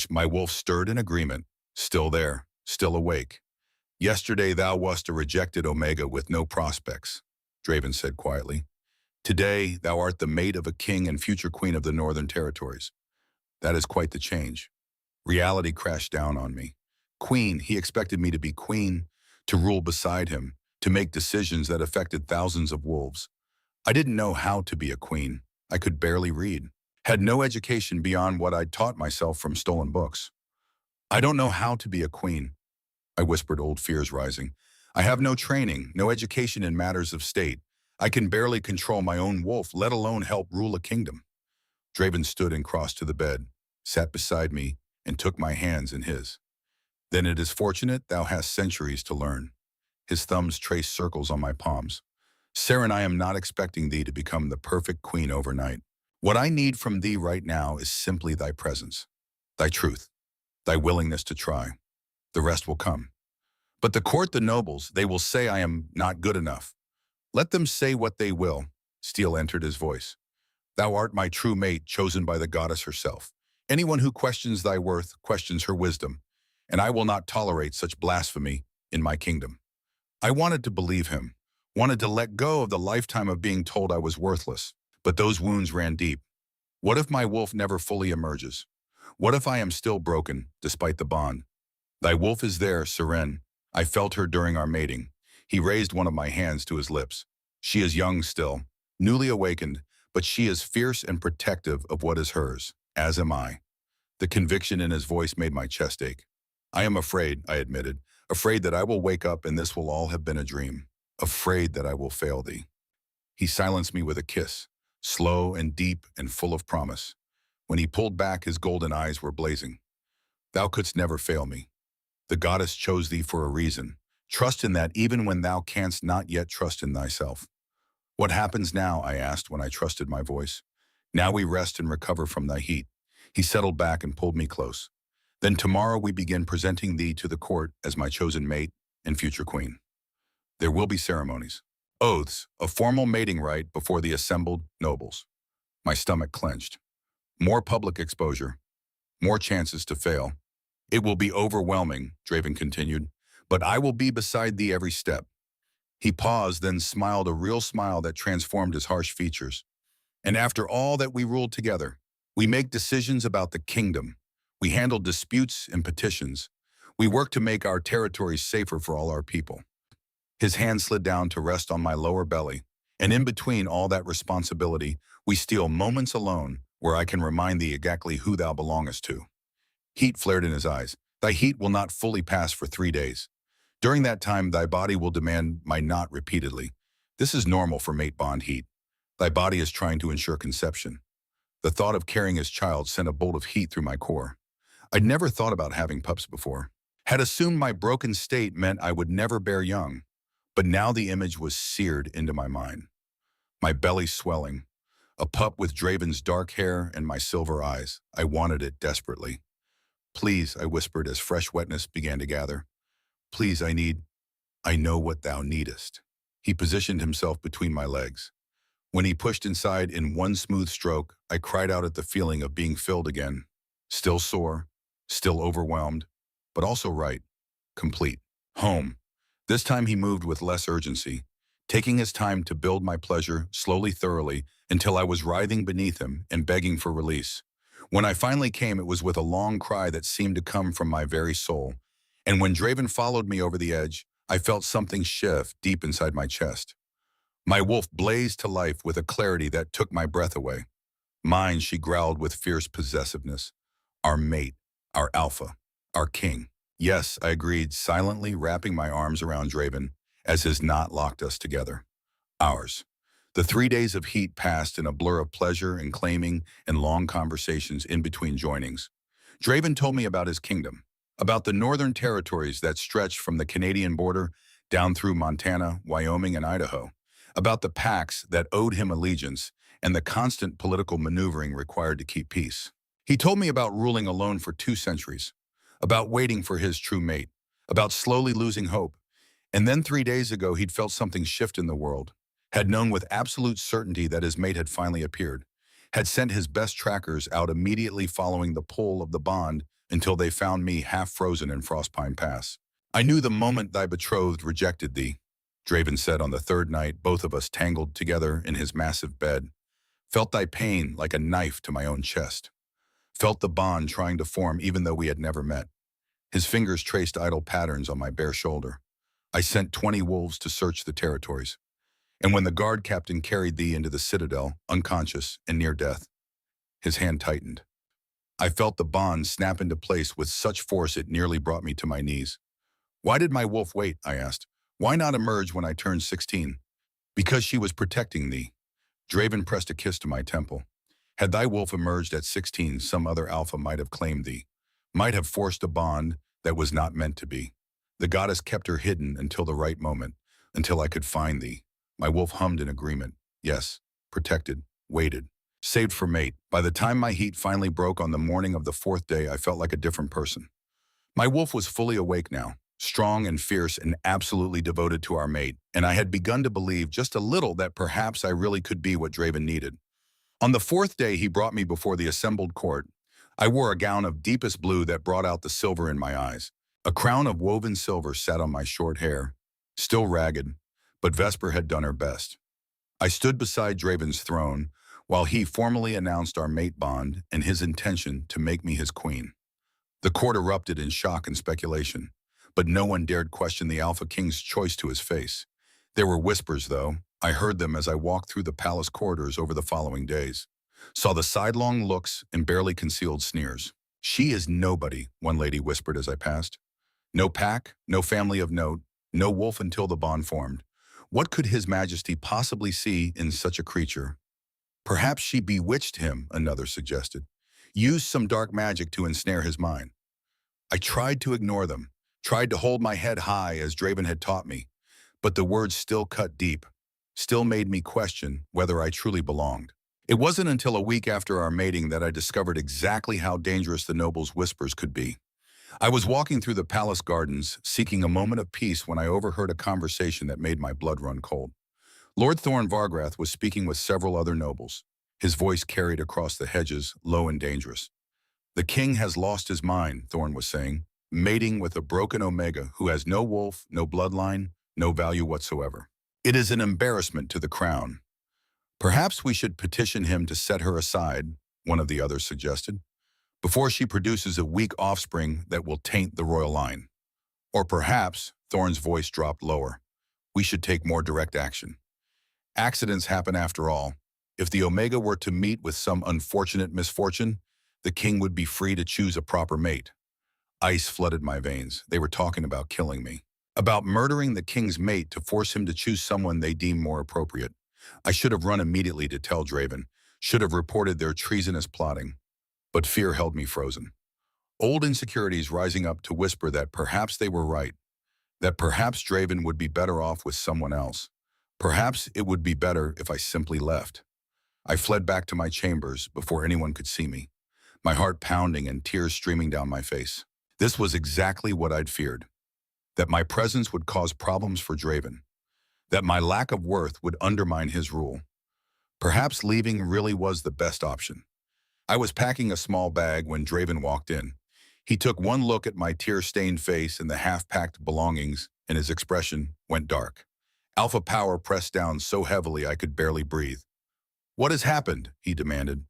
My wolf stirred in agreement, still there, still awake. Yesterday thou wast a rejected Omega with no prospects, Draven said quietly. Today thou art the mate of a king and future queen of the Northern Territories. That is quite the change. Reality crashed down on me. Queen, he expected me to be queen, to rule beside him, to make decisions that affected thousands of wolves. I didn't know how to be a queen. I could barely read. Had no education beyond what I'd taught myself from stolen books. I don't know how to be a queen, I whispered, old fears rising. I have no training, no education in matters of state. I can barely control my own wolf, let alone help rule a kingdom. Draven stood and crossed to the bed, sat beside me, and took my hands in his. Then it is fortunate thou hast centuries to learn. His thumbs traced circles on my palms. Saren, I am not expecting thee to become the perfect queen overnight. What I need from thee right now is simply thy presence, thy truth, thy willingness to try. The rest will come. But the court, the nobles, they will say I am not good enough. Let them say what they will. Steel entered his voice. Thou art my true mate, chosen by the goddess herself. Anyone who questions thy worth questions her wisdom, and I will not tolerate such blasphemy in my kingdom. I wanted to believe him, wanted to let go of the lifetime of being told I was worthless, but those wounds ran deep. What if my wolf never fully emerges? What if I am still broken, despite the bond? Thy wolf is there, Seren. I felt her during our mating. He raised one of my hands to his lips. She is young still, newly awakened, but she is fierce and protective of what is hers, as am I. The conviction in his voice made my chest ache. I am afraid, I admitted, afraid that I will wake up and this will all have been a dream, afraid that I will fail thee. He silenced me with a kiss, slow and deep and full of promise. When he pulled back, his golden eyes were blazing. Thou couldst never fail me. The goddess chose thee for a reason. Trust in that even when thou canst not yet trust in thyself. What happens now, I asked when I trusted my voice. Now we rest and recover from thy heat. He settled back and pulled me close. Then tomorrow we begin presenting thee to the court as my chosen mate and future queen. There will be ceremonies, oaths, a formal mating rite before the assembled nobles. My stomach clenched. More public exposure, more chances to fail. It will be overwhelming, Draven continued, but I will be beside thee every step. He paused, then smiled a real smile that transformed his harsh features. And after all that we ruled together, we make decisions about the kingdom. We handle disputes and petitions. We work to make our territories safer for all our people. His hand slid down to rest on my lower belly, and in between all that responsibility, we steal moments alone where I can remind thee exactly who thou belongest to. Heat flared in his eyes. Thy heat will not fully pass for 3 days. During that time, thy body will demand my knot repeatedly. This is normal for mate bond heat. Thy body is trying to ensure conception. The thought of carrying his child sent a bolt of heat through my core. I'd never thought about having pups before. Had assumed my broken state meant I would never bear young. But now the image was seared into my mind. My belly swelling. A pup with Draven's dark hair and my silver eyes. I wanted it desperately. Please, I whispered as fresh wetness began to gather. Please, I know what thou needest. He positioned himself between my legs. When he pushed inside in one smooth stroke, I cried out at the feeling of being filled again. Still sore, still overwhelmed, but also right, complete. Home. This time he moved with less urgency, taking his time to build my pleasure slowly, thoroughly, until I was writhing beneath him and begging for release. When I finally came, it was with a long cry that seemed to come from my very soul. And when Draven followed me over the edge, I felt something shift deep inside my chest. My wolf blazed to life with a clarity that took my breath away. Mine, she growled with fierce possessiveness. Our mate, our alpha, our king. Yes, I agreed, silently wrapping my arms around Draven as his knot locked us together. Ours. The 3 days of heat passed in a blur of pleasure and claiming and long conversations in between joinings. Draven told me about his kingdom, about the northern territories that stretched from the Canadian border down through Montana, Wyoming, and Idaho, about the pacts that owed him allegiance and the constant political maneuvering required to keep peace. He told me about ruling alone for 2 centuries, about waiting for his true mate, about slowly losing hope. And then 3 days ago, he'd felt something shift in the world. had known with absolute certainty that his mate had finally appeared, had sent his best trackers out immediately following the pull of the bond until they found me half frozen in Frostpine Pass. I knew the moment thy betrothed rejected thee, Draven said on the third night, both of us tangled together in his massive bed. Felt thy pain like a knife to my own chest. Felt the bond trying to form even though we had never met. His fingers traced idle patterns on my bare shoulder. I sent 20 wolves to search the territories. And when the guard captain carried thee into the citadel, unconscious and near death, his hand tightened. I felt the bond snap into place with such force it nearly brought me to my knees. Why did my wolf wait? I asked. Why not emerge when I turned 16? Because she was protecting thee. Draven pressed a kiss to my temple. Had thy wolf emerged at 16, some other alpha might have claimed thee, might have forced a bond that was not meant to be. The goddess kept her hidden until the right moment, until I could find thee. My wolf hummed in agreement. Yes, protected, waited, saved for mate. By the time my heat finally broke on the morning of the fourth day, I felt like a different person. My wolf was fully awake now, strong and fierce and absolutely devoted to our mate, and I had begun to believe just a little that perhaps I really could be what Draven needed. On the fourth day, he brought me before the assembled court. I wore a gown of deepest blue that brought out the silver in my eyes. A crown of woven silver sat on my short hair, still ragged, but Vesper had done her best. I stood beside Draven's throne while he formally announced our mate bond and his intention to make me his queen. The court erupted in shock and speculation, but no one dared question the Alpha King's choice to his face. There were whispers, though. I heard them as I walked through the palace corridors over the following days. Saw the sidelong looks and barely concealed sneers. She is nobody, one lady whispered as I passed. No pack, no family of note, no wolf until the bond formed. What could His Majesty possibly see in such a creature? Perhaps she bewitched him, another suggested. Used some dark magic to ensnare his mind. I tried to ignore them, tried to hold my head high as Draven had taught me, but the words still cut deep, still made me question whether I truly belonged. It wasn't until a week after our mating that I discovered exactly how dangerous the noble's whispers could be. I was walking through the palace gardens, seeking a moment of peace when I overheard a conversation that made my blood run cold. Lord Thorn Vargrath was speaking with several other nobles. His voice carried across the hedges, low and dangerous. The king has lost his mind, Thorn was saying, mating with a broken Omega who has no wolf, no bloodline, no value whatsoever. It is an embarrassment to the crown. Perhaps we should petition him to set her aside, one of the others suggested, before she produces a weak offspring that will taint the royal line. Or perhaps, Thorn's voice dropped lower, we should take more direct action. Accidents happen after all. If the Omega were to meet with some unfortunate misfortune, the king would be free to choose a proper mate. Ice flooded my veins. They were talking about killing me. About murdering the king's mate to force him to choose someone they deemed more appropriate. I should have run immediately to tell Draven, should have reported their treasonous plotting. But fear held me frozen. Old insecurities rising up to whisper that perhaps they were right, that perhaps Draven would be better off with someone else. Perhaps it would be better if I simply left. I fled back to my chambers before anyone could see me, my heart pounding and tears streaming down my face. This was exactly what I'd feared, that my presence would cause problems for Draven, that my lack of worth would undermine his rule. Perhaps leaving really was the best option. I was packing a small bag when Draven walked in. He took one look at my tear-stained face and the half-packed belongings, and his expression went dark. Alpha power pressed down so heavily I could barely breathe. What has happened? He demanded.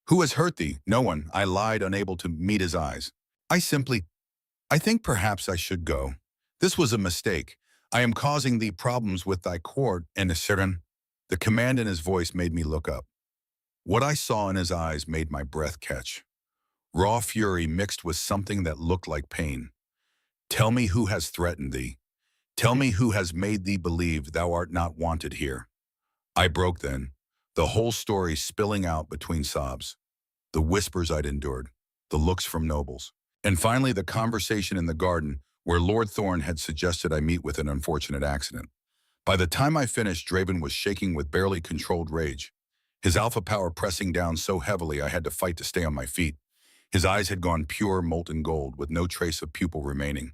Who has hurt thee? No one, I lied, unable to meet his eyes. I think perhaps I should go. This was a mistake. I am causing thee problems with thy court and Asiran. The command in his voice made me look up. What I saw in his eyes made my breath catch. Raw fury mixed with something that looked like pain. Tell me who has threatened thee. Tell me who has made thee believe thou art not wanted here. I broke then, the whole story spilling out between sobs. The whispers I'd endured, the looks from nobles, and finally the conversation in the garden where Lord Thorn had suggested I meet with an unfortunate accident. By the time I finished, Draven was shaking with barely controlled rage. His alpha power pressing down so heavily I had to fight to stay on my feet. His eyes had gone pure molten gold with no trace of pupil remaining.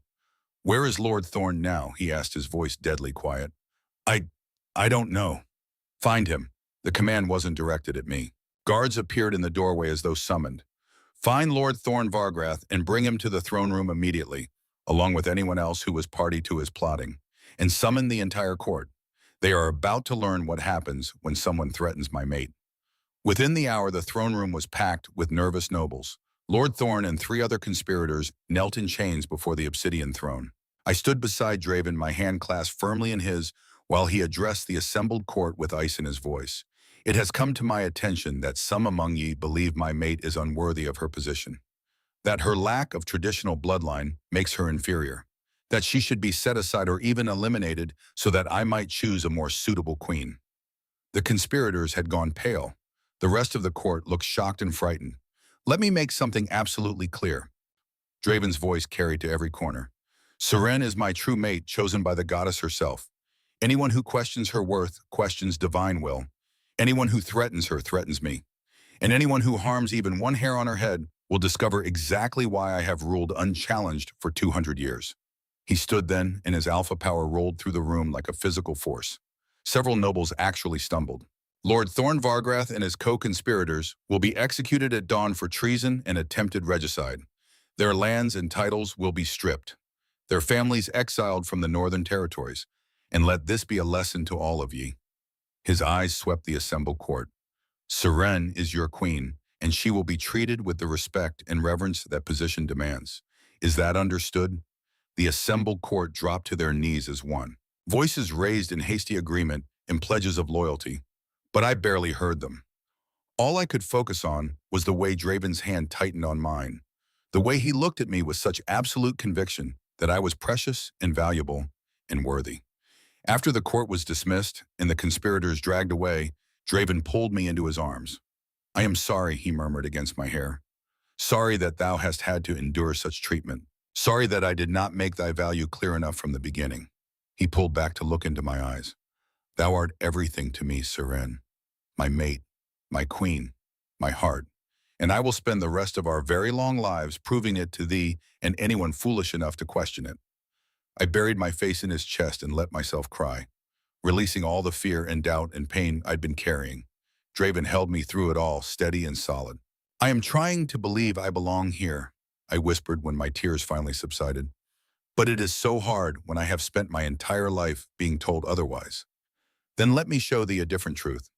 Where is Lord Thorn now? He asked, his voice deadly quiet. I don't know. Find him. The command wasn't directed at me. Guards appeared in the doorway as though summoned. Find Lord Thorn Vargrath and bring him to the throne room immediately, along with anyone else who was party to his plotting, and summon the entire court. They are about to learn what happens when someone threatens my mate. Within the hour, the throne room was packed with nervous nobles. Lord Thorn and 3 other conspirators knelt in chains before the obsidian throne. I stood beside Draven, my hand clasped firmly in his, while he addressed the assembled court with ice in his voice. It has come to my attention that some among ye believe my mate is unworthy of her position, that her lack of traditional bloodline makes her inferior, that she should be set aside or even eliminated so that I might choose a more suitable queen. The conspirators had gone pale. The rest of the court looked shocked and frightened. Let me make something absolutely clear. Draven's voice carried to every corner. Seren is my true mate, chosen by the goddess herself. Anyone who questions her worth questions divine will. Anyone who threatens her threatens me. And anyone who harms even one hair on her head will discover exactly why I have ruled unchallenged for 200 years. He stood then, and his alpha power rolled through the room like a physical force. Several nobles actually stumbled. Lord Thorn Vargrath and his co-conspirators will be executed at dawn for treason and attempted regicide. Their lands and titles will be stripped, their families exiled from the northern territories, and let this be a lesson to all of ye. His eyes swept the assembled court. Seren is your queen, and she will be treated with the respect and reverence that position demands. Is that understood? The assembled court dropped to their knees as one. Voices raised in hasty agreement and pledges of loyalty, but I barely heard them. All I could focus on was the way Draven's hand tightened on mine, the way he looked at me with such absolute conviction that I was precious and valuable and worthy. After the court was dismissed and the conspirators dragged away, Draven pulled me into his arms. I am sorry, he murmured against my hair. Sorry that thou hast had to endure such treatment. Sorry that I did not make thy value clear enough from the beginning. He pulled back to look into my eyes. Thou art everything to me, Seren. My mate, my queen, my heart. And I will spend the rest of our very long lives proving it to thee and anyone foolish enough to question it. I buried my face in his chest and let myself cry, releasing all the fear and doubt and pain I'd been carrying. Draven held me through it all, steady and solid. I am trying to believe I belong here, I whispered when my tears finally subsided. But it is so hard when I have spent my entire life being told otherwise. Then let me show thee a different truth.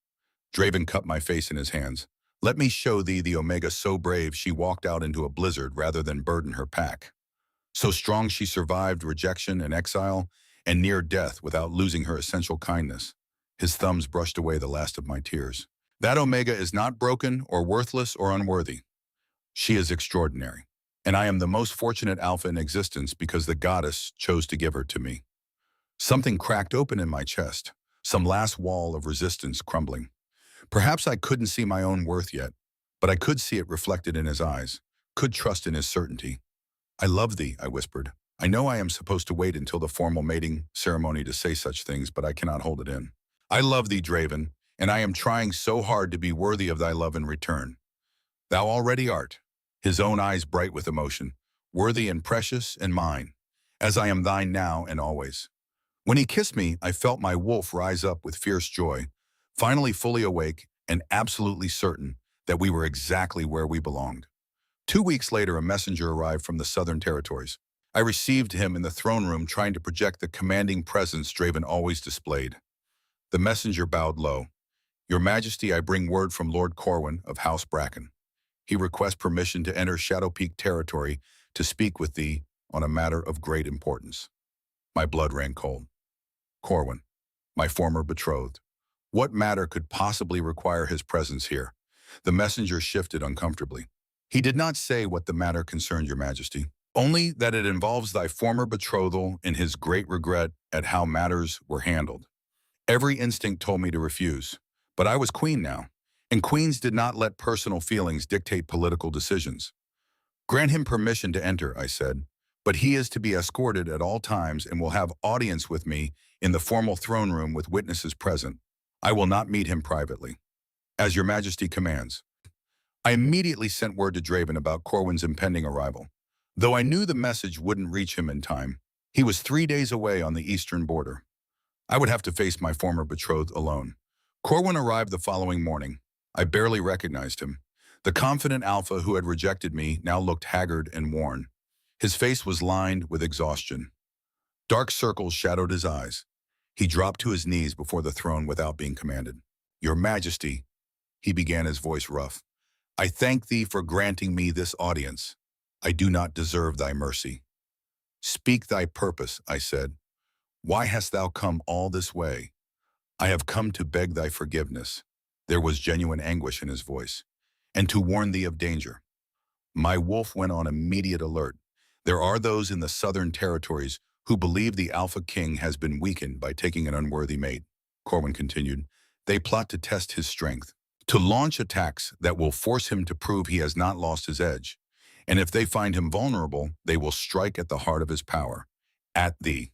Draven cupped my face in his hands. Let me show thee the Omega so brave she walked out into a blizzard rather than burden her pack. So strong she survived rejection and exile and near death without losing her essential kindness. His thumbs brushed away the last of my tears. That Omega is not broken or worthless or unworthy. She is extraordinary. And I am the most fortunate alpha in existence because the goddess chose to give her to me. Something cracked open in my chest, some last wall of resistance crumbling. Perhaps I couldn't see my own worth yet, but I could see it reflected in his eyes, could trust in his certainty. I love thee, I whispered. I know I am supposed to wait until the formal mating ceremony to say such things, but I cannot hold it in. I love thee, Draven, and I am trying so hard to be worthy of thy love in return. Thou already art, his own eyes bright with emotion, worthy and precious and mine, as I am thine now and always. When he kissed me, I felt my wolf rise up with fierce joy, finally fully awake and absolutely certain that we were exactly where we belonged. 2 weeks later, a messenger arrived from the Southern Territories. I received him in the throne room, trying to project the commanding presence Draven always displayed. The messenger bowed low. Your Majesty, I bring word from Lord Corwin of House Bracken. He requests permission to enter Shadow Peak territory to speak with thee on a matter of great importance. My blood ran cold. Corwin, my former betrothed. What matter could possibly require his presence here? The messenger shifted uncomfortably. He did not say what the matter concerned, Your Majesty, only that it involves thy former betrothal and his great regret at how matters were handled. Every instinct told me to refuse, but I was queen now, and queens did not let personal feelings dictate political decisions. Grant him permission to enter, I said, but he is to be escorted at all times and will have audience with me in the formal throne room with witnesses present. I will not meet him privately. As Your Majesty commands. I immediately sent word to Draven about Corwin's impending arrival. Though I knew the message wouldn't reach him in time, he was 3 days away on the eastern border. I would have to face my former betrothed alone. Corwin arrived the following morning. I barely recognized him. The confident alpha who had rejected me now looked haggard and worn. His face was lined with exhaustion. Dark circles shadowed his eyes. He dropped to his knees before the throne without being commanded. "Your Majesty," he began, his voice rough, "I thank thee for granting me this audience. I do not deserve thy mercy." "Speak thy purpose," I said. "Why hast thou come all this way?" "I have come to beg thy forgiveness." There was genuine anguish in his voice. "And to warn thee of danger." My wolf went on immediate alert. There are those in the southern territories who believe the Alpha King has been weakened by taking an unworthy mate. Corwin continued. They plot to test his strength, to launch attacks that will force him to prove he has not lost his edge. And if they find him vulnerable, they will strike at the heart of his power. At thee.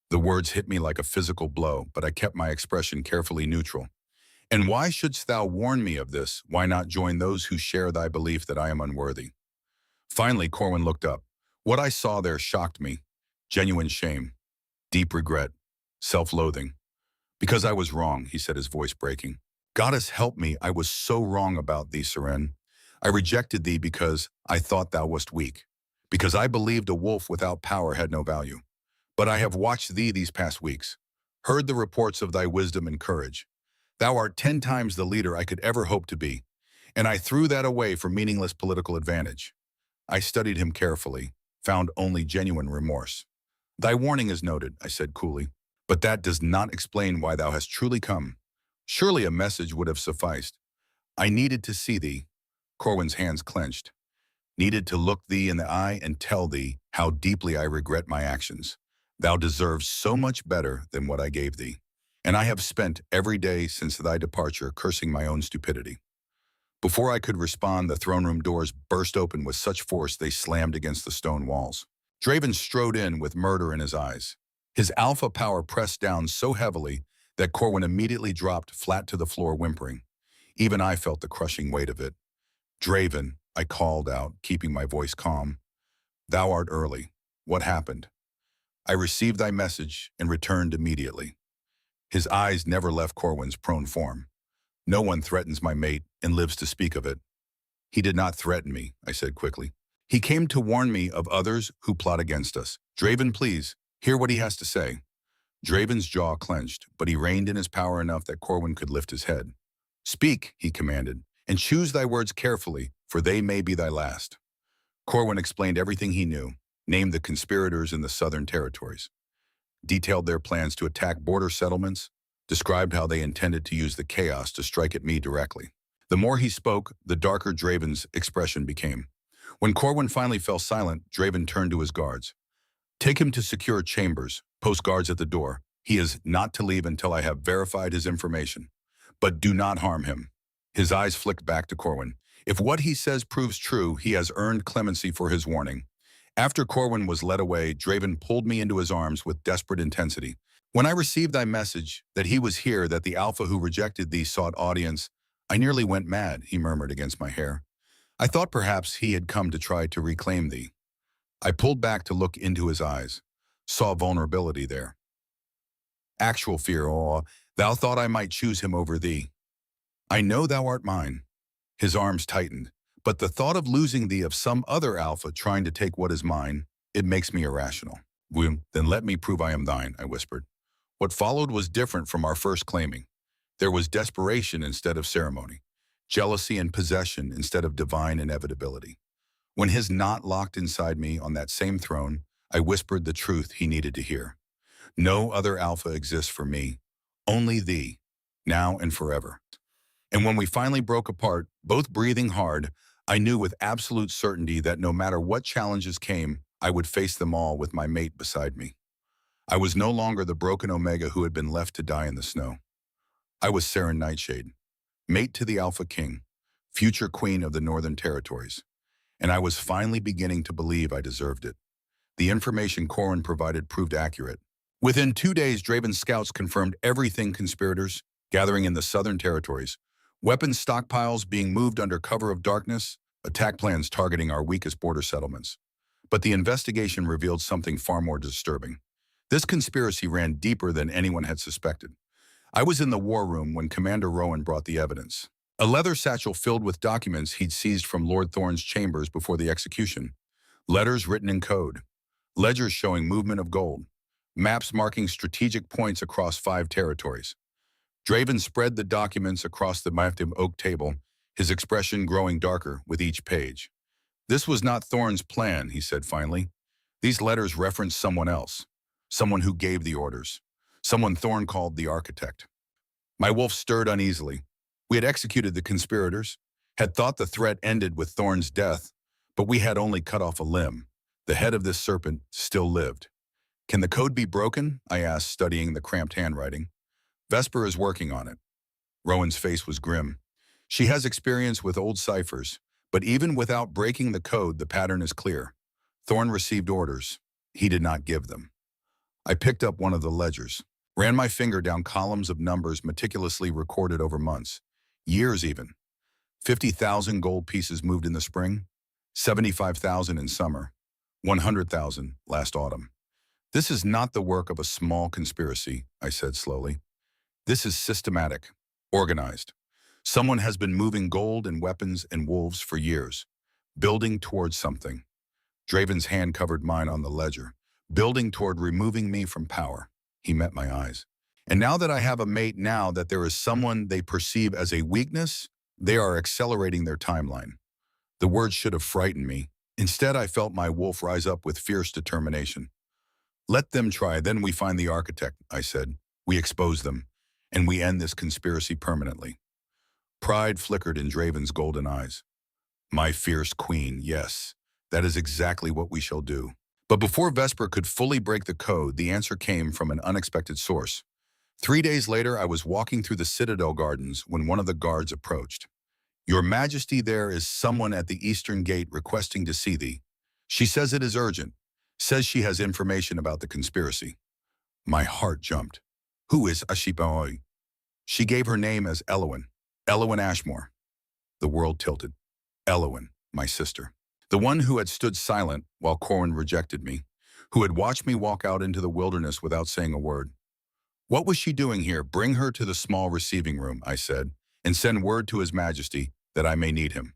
The words hit me like a physical blow, but I kept my expression carefully neutral. "And why shouldst thou warn me of this? Why not join those who share thy belief that I am unworthy?" Finally, Corwin looked up. What I saw there shocked me. Genuine shame, deep regret, self-loathing. "Because I was wrong," he said, his voice breaking. "Goddess help me, I was so wrong about thee, Seren. I rejected thee because I thought thou wast weak, because I believed a wolf without power had no value. But I have watched thee these past weeks, heard the reports of thy wisdom and courage. Thou art 10 times the leader I could ever hope to be, and I threw that away for meaningless political advantage." I studied him carefully, found only genuine remorse. "Thy warning is noted," I said coolly, "but that does not explain why thou hast truly come. Surely a message would have sufficed." "I needed to see thee." Corwin's hands clenched. "Needed to look thee in the eye and tell thee how deeply I regret my actions. Thou deserves so much better than what I gave thee. And I have spent every day since thy departure cursing my own stupidity." Before I could respond, the throne room doors burst open with such force they slammed against the stone walls. Draven strode in with murder in his eyes. His alpha power pressed down so heavily that Corwin immediately dropped flat to the floor whimpering. Even I felt the crushing weight of it. "Draven," I called out, keeping my voice calm. "Thou art early. What happened?" "I received thy message and returned immediately." His eyes never left Corwin's prone form. "No one threatens my mate and lives to speak of it." "He did not threaten me," I said quickly. "He came to warn me of others who plot against us. Draven, please, hear what he has to say." Draven's jaw clenched, but he reined in his power enough that Corwin could lift his head. "Speak," he commanded, "and choose thy words carefully, for they may be thy last." Corwin explained everything he knew, named the conspirators in the southern territories, detailed their plans to attack border settlements, described how they intended to use the chaos to strike at me directly. The more he spoke, the darker Draven's expression became. When Corwin finally fell silent, Draven turned to his guards. "Take him to secure chambers, post guards at the door. He is not to leave until I have verified his information. But do not harm him." His eyes flicked back to Corwin. "If what he says proves true, he has earned clemency for his warning." After Corwin was led away, Draven pulled me into his arms with desperate intensity. "When I received thy message, that he was here, that the Alpha who rejected thee sought audience, I nearly went mad," he murmured against my hair. "I thought perhaps he had come to try to reclaim thee." I pulled back to look into his eyes, saw vulnerability there. Actual fear, "Oh, thou thought I might choose him over thee. I know thou art mine." His arms tightened. "But the thought of losing thee of some other Alpha trying to take what is mine, it makes me irrational." "Well, then let me prove I am thine," I whispered. What followed was different from our first claiming. There was desperation instead of ceremony, jealousy and possession instead of divine inevitability. When his knot locked inside me on that same throne, I whispered the truth he needed to hear. "No other Alpha exists for me. Only thee, now and forever." And when we finally broke apart, both breathing hard, I knew with absolute certainty that no matter what challenges came, I would face them all with my mate beside me. I was no longer the broken Omega who had been left to die in the snow. I was Seren Nightshade, mate to the Alpha King, future queen of the Northern Territories. And I was finally beginning to believe I deserved it. The information Corwin provided proved accurate. Within 2 days, Draven's scouts confirmed everything: conspirators gathering in the Southern Territories, weapons stockpiles being moved under cover of darkness, attack plans targeting our weakest border settlements. But the investigation revealed something far more disturbing. This conspiracy ran deeper than anyone had suspected. I was in the war room when Commander Rowan brought the evidence. A leather satchel filled with documents he'd seized from Lord Thorne's chambers before the execution. Letters written in code. Ledgers showing movement of gold. Maps marking strategic points across 5 territories. Draven spread the documents across the massive oak table, his expression growing darker with each page. This was not Thorne's plan, he said finally. These letters reference someone else. Someone who gave the orders. Someone Thorne called the architect. My wolf stirred uneasily. We had executed the conspirators, had thought the threat ended with Thorne's death, but we had only cut off a limb. The head of this serpent still lived. Can the code be broken? I asked, studying the cramped handwriting. Vesper is working on it. Rowan's face was grim. She has experience with old ciphers, but even without breaking the code, the pattern is clear. Thorne received orders. He did not give them. I picked up one of the ledgers, ran my finger down columns of numbers meticulously recorded over months, years even. 50,000 gold pieces moved in the spring, 75,000 in summer, 100,000 last autumn. This is not the work of a small conspiracy, I said slowly. This is systematic, organized. Someone has been moving gold and weapons and wolves for years, building towards something. Draven's hand covered mine on the ledger, building toward removing me from power. He met my eyes. And now that I have a mate, now that there is someone they perceive as a weakness, they are accelerating their timeline. The words should have frightened me. Instead, I felt my wolf rise up with fierce determination. Let them try, then we find the architect, I said. We expose them, and we end this conspiracy permanently. Pride flickered in Draven's golden eyes. My fierce queen, yes, that is exactly what we shall do. But before Vesper could fully break the code, the answer came from an unexpected source. 3 days later, I was walking through the Citadel Gardens when one of the guards approached. Your Majesty, there is someone at the eastern gate requesting to see thee. She says it is urgent, says she has information about the conspiracy. My heart jumped. Who is Ashiboi? She gave her name as Elowyn Ashmore. The world tilted. Elowyn, my sister. The one who had stood silent while Corwin rejected me, who had watched me walk out into the wilderness without saying a word. What was she doing here? Bring her to the small receiving room, I said, and send word to His Majesty that I may need him.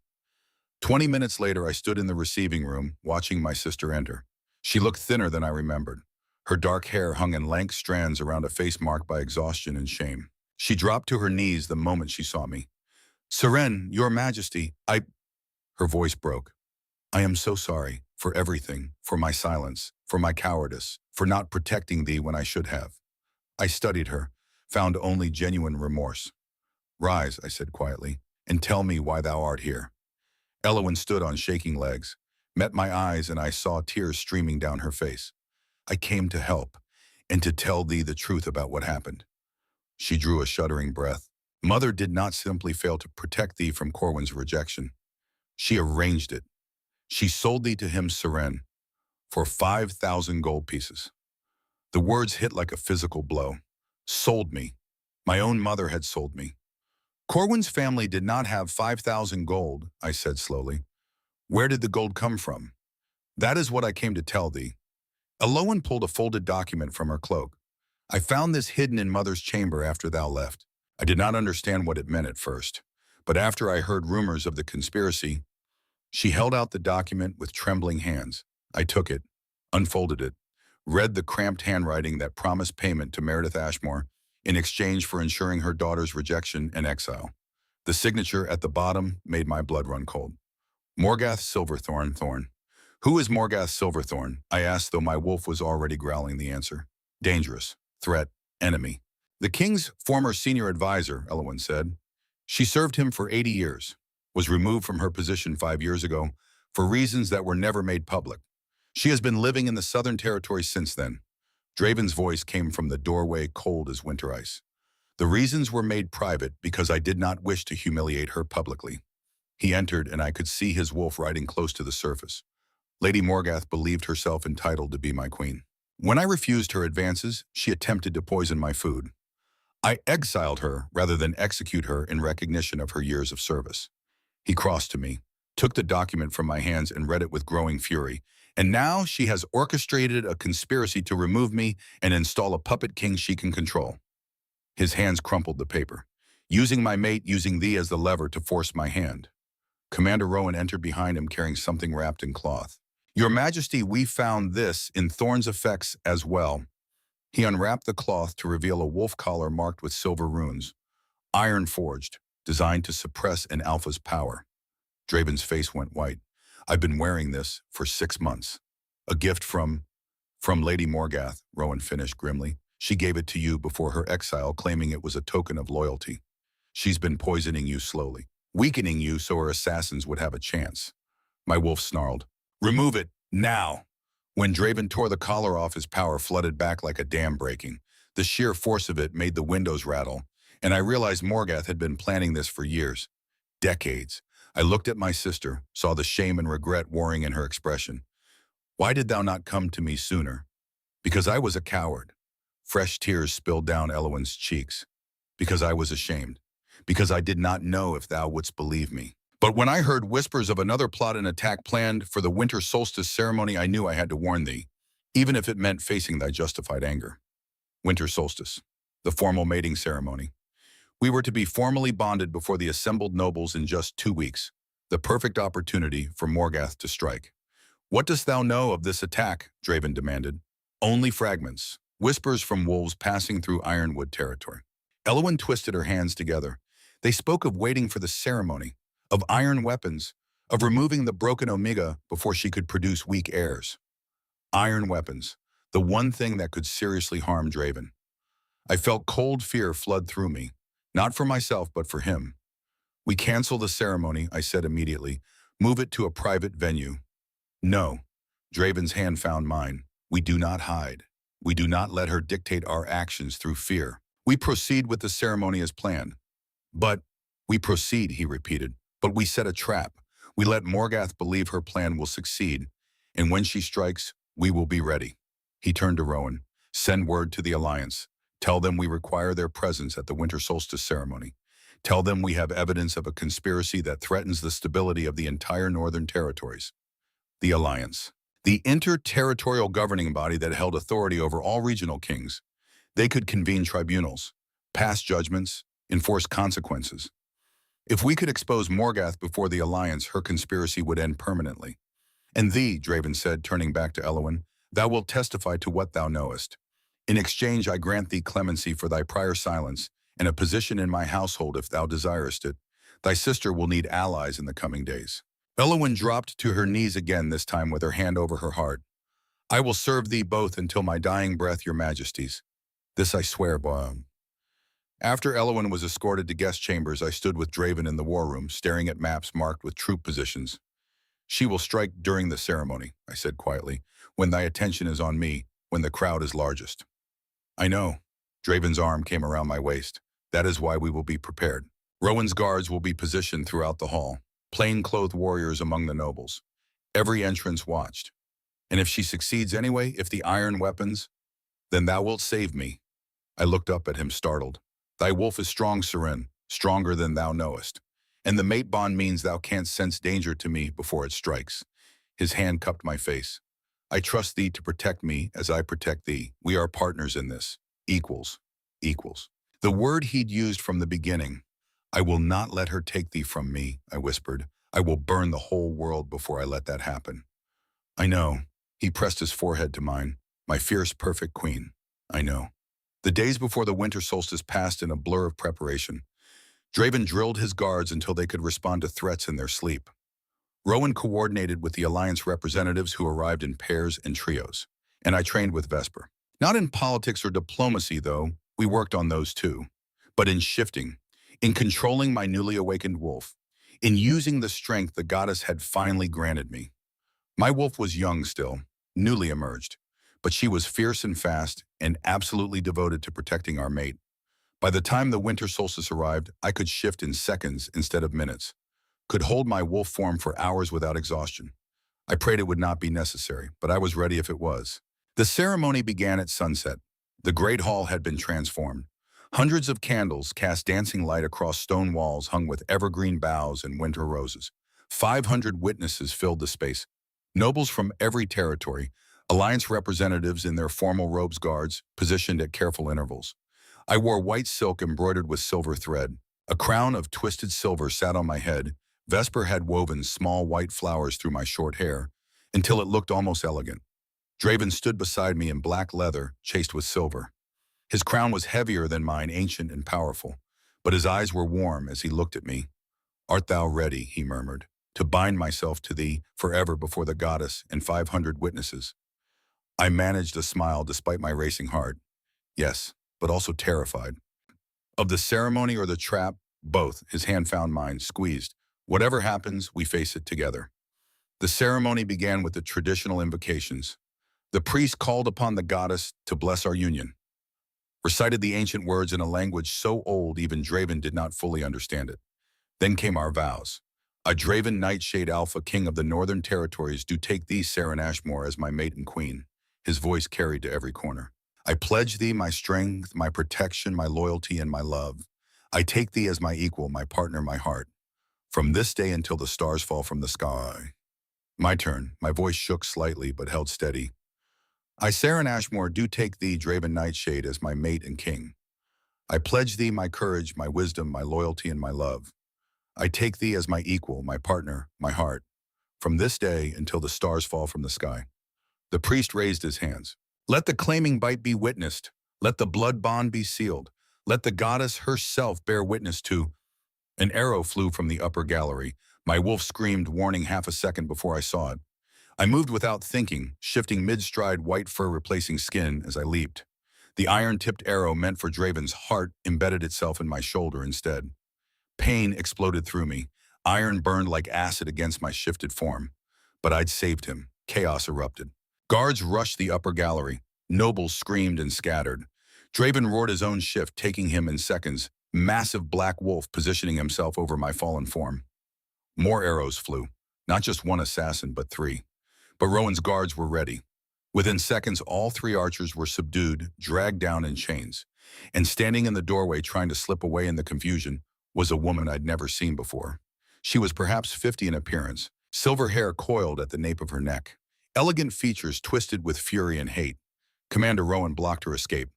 20 minutes later, I stood in the receiving room, watching my sister enter. She looked thinner than I remembered. Her dark hair hung in lank strands around a face marked by exhaustion and shame. She dropped to her knees the moment she saw me. Seren, Your Majesty, Her voice broke. I am so sorry for everything, for my silence, for my cowardice, for not protecting thee when I should have. I studied her, found only genuine remorse. Rise, I said quietly, and tell me why thou art here. Elowyn stood on shaking legs, met my eyes, and I saw tears streaming down her face. I came to help, and to tell thee the truth about what happened. She drew a shuddering breath. Mother did not simply fail to protect thee from Corwin's rejection. She arranged it. She sold thee to him, Seren, for 5,000 gold pieces. The words hit like a physical blow. Sold me. My own mother had sold me. Corwin's family did not have 5,000 gold, I said slowly. Where did the gold come from? That is what I came to tell thee. Elowyn pulled a folded document from her cloak. I found this hidden in Mother's chamber after thou left. I did not understand what it meant at first, but after I heard rumors of the conspiracy, she held out the document with trembling hands. I took it, unfolded it, read the cramped handwriting that promised payment to Meredith Ashmore in exchange for ensuring her daughter's rejection and exile. The signature at the bottom made my blood run cold. Morgath Silverthorn Thorn. Who is Morgath Silverthorn? I asked, though my wolf was already growling the answer. Dangerous, threat, enemy. The king's former senior advisor, Elowyn said. She served him for 80 years, was removed from her position 5 years ago for reasons that were never made public. She has been living in the Southern Territory since then. Draven's voice came from the doorway, cold as winter ice. The reasons were made private because I did not wish to humiliate her publicly. He entered, and I could see his wolf riding close to the surface. Lady Morgath believed herself entitled to be my queen. When I refused her advances, she attempted to poison my food. I exiled her rather than execute her in recognition of her years of service. He crossed to me, took the document from my hands, and read it with growing fury. And now she has orchestrated a conspiracy to remove me and install a puppet king she can control. His hands crumpled the paper. Using my mate, using thee as the lever to force my hand. Commander Rowan entered behind him carrying something wrapped in cloth. Your Majesty, we found this in Thorn's effects as well. He unwrapped the cloth to reveal a wolf collar marked with silver runes, iron forged, designed to suppress an alpha's power. Draven's face went white. I've been wearing this for 6 months. A gift from Lady Morgath, Rowan finished grimly. She gave it to you before her exile, claiming it was a token of loyalty. She's been poisoning you slowly, weakening you so her assassins would have a chance. My wolf snarled. Remove it, now! When Draven tore the collar off, his power flooded back like a dam breaking. The sheer force of it made the windows rattle, and I realized Morgath had been planning this for years. Decades. I looked at my sister, saw the shame and regret warring in her expression. Why did thou not come to me sooner? Because I was a coward. Fresh tears spilled down Elowin's cheeks. Because I was ashamed. Because I did not know if thou wouldst believe me. But when I heard whispers of another plot and attack planned for the winter solstice ceremony, I knew I had to warn thee, even if it meant facing thy justified anger. Winter solstice, the formal mating ceremony. We were to be formally bonded before the assembled nobles in just 2 weeks, the perfect opportunity for Morgath to strike. What dost thou know of this attack? Draven demanded. Only fragments, whispers from wolves passing through Ironwood territory. Elowin twisted her hands together. They spoke of waiting for the ceremony, of iron weapons, of removing the broken Omega before she could produce weak heirs. Iron weapons, the one thing that could seriously harm Draven. I felt cold fear flood through me, not for myself but for him. We cancel the ceremony, I said immediately. Move it to a private venue. No. Draven's hand found mine. We do not hide. We do not let her dictate our actions through fear. We proceed with the ceremony as planned. But we proceed, he repeated. But we set a trap. We let Morgath believe her plan will succeed, and when she strikes, we will be ready. He turned to Rowan. Send word to the Alliance. Tell them we require their presence at the winter solstice ceremony. Tell them we have evidence of a conspiracy that threatens the stability of the entire Northern Territories. The Alliance. The inter-territorial governing body that held authority over all regional kings. They could convene tribunals, pass judgments, enforce consequences. If we could expose Morgath before the Alliance, her conspiracy would end permanently. And thee, Draven said, turning back to Elowin, thou wilt testify to what thou knowest. In exchange, I grant thee clemency for thy prior silence, and a position in my household if thou desirest it. Thy sister will need allies in the coming days. Elowin dropped to her knees again, this time with her hand over her heart. I will serve thee both until my dying breath, your majesties. This I swear by. After Elowin was escorted to guest chambers, I stood with Draven in the war room, staring at maps marked with troop positions. She will strike during the ceremony, I said quietly, when thy attention is on me, when the crowd is largest. I know. Draven's arm came around my waist. That is why we will be prepared. Rowan's guards will be positioned throughout the hall, plain-clothed warriors among the nobles. Every entrance watched. And if she succeeds anyway, if the iron weapons, then thou wilt save me. I looked up at him, startled. Thy wolf is strong, Seren, stronger than thou knowest. And the mate bond means thou canst sense danger to me before it strikes. His hand cupped my face. I trust thee to protect me as I protect thee. We are partners in this. Equals. Equals. The word he'd used from the beginning. I will not let her take thee from me, I whispered. I will burn the whole world before I let that happen. I know. He pressed his forehead to mine. My fierce, perfect queen. I know. The days before the winter solstice passed in a blur of preparation. Draven drilled his guards until they could respond to threats in their sleep. Rowan coordinated with the Alliance representatives who arrived in pairs and trios, and I trained with Vesper. Not in politics or diplomacy, though, we worked on those too, but in shifting, in controlling my newly awakened wolf, in using the strength the goddess had finally granted me. My wolf was young still, newly emerged, but she was fierce and fast and absolutely devoted to protecting our mate. By the time the winter solstice arrived, I could shift in seconds instead of minutes, could hold my wolf form for hours without exhaustion. I prayed it would not be necessary, but I was ready if it was. The ceremony began at sunset. The great hall had been transformed. Hundreds of candles cast dancing light across stone walls hung with evergreen boughs and winter roses. 500 witnesses filled the space. Nobles from every territory, Alliance representatives in their formal robes, guards, positioned at careful intervals. I wore white silk embroidered with silver thread. A crown of twisted silver sat on my head. Vesper had woven small white flowers through my short hair, until it looked almost elegant. Draven stood beside me in black leather, chased with silver. His crown was heavier than mine, ancient and powerful, but his eyes were warm as he looked at me. "Art thou ready," he murmured, "to bind myself to thee forever before the goddess and 500 witnesses?" I managed a smile despite my racing heart. Yes, but also terrified. Of the ceremony or the trap? Both. His hand found mine, squeezed. "Whatever happens, we face it together." The ceremony began with the traditional invocations. The priest called upon the goddess to bless our union, recited the ancient words in a language so old even Draven did not fully understand it. Then came our vows. "A Draven Nightshade Alpha, king of the northern territories, do take thee, Saren Ashmore, as my mate and queen." His voice carried to every corner. "I pledge thee my strength, my protection, my loyalty, and my love. I take thee as my equal, my partner, my heart. From this day until the stars fall from the sky." My turn. My voice shook slightly but held steady. "I, Saren Ashmore, do take thee, Draven Nightshade, as my mate and king. I pledge thee my courage, my wisdom, my loyalty, and my love. I take thee as my equal, my partner, my heart. From this day until the stars fall from the sky." The priest raised his hands. "Let the claiming bite be witnessed. Let the blood bond be sealed. Let the goddess herself bear witness to—" An arrow flew from the upper gallery. My wolf screamed, warning half a second before I saw it. I moved without thinking, shifting mid-stride, white fur replacing skin as I leaped. The iron-tipped arrow meant for Draven's heart embedded itself in my shoulder instead. Pain exploded through me. Iron burned like acid against my shifted form. But I'd saved him. Chaos erupted. Guards rushed the upper gallery. Nobles screamed and scattered. Draven roared his own shift, taking him in seconds. Massive black wolf positioning himself over my fallen form. More arrows flew. Not just one assassin, but 3. But Rowan's guards were ready. Within seconds, all 3 archers were subdued, dragged down in chains. And standing in the doorway trying to slip away in the confusion was a woman I'd never seen before. She was perhaps 50 in appearance, silver hair coiled at the nape of her neck, elegant features twisted with fury and hate. Commander Rowan blocked her escape.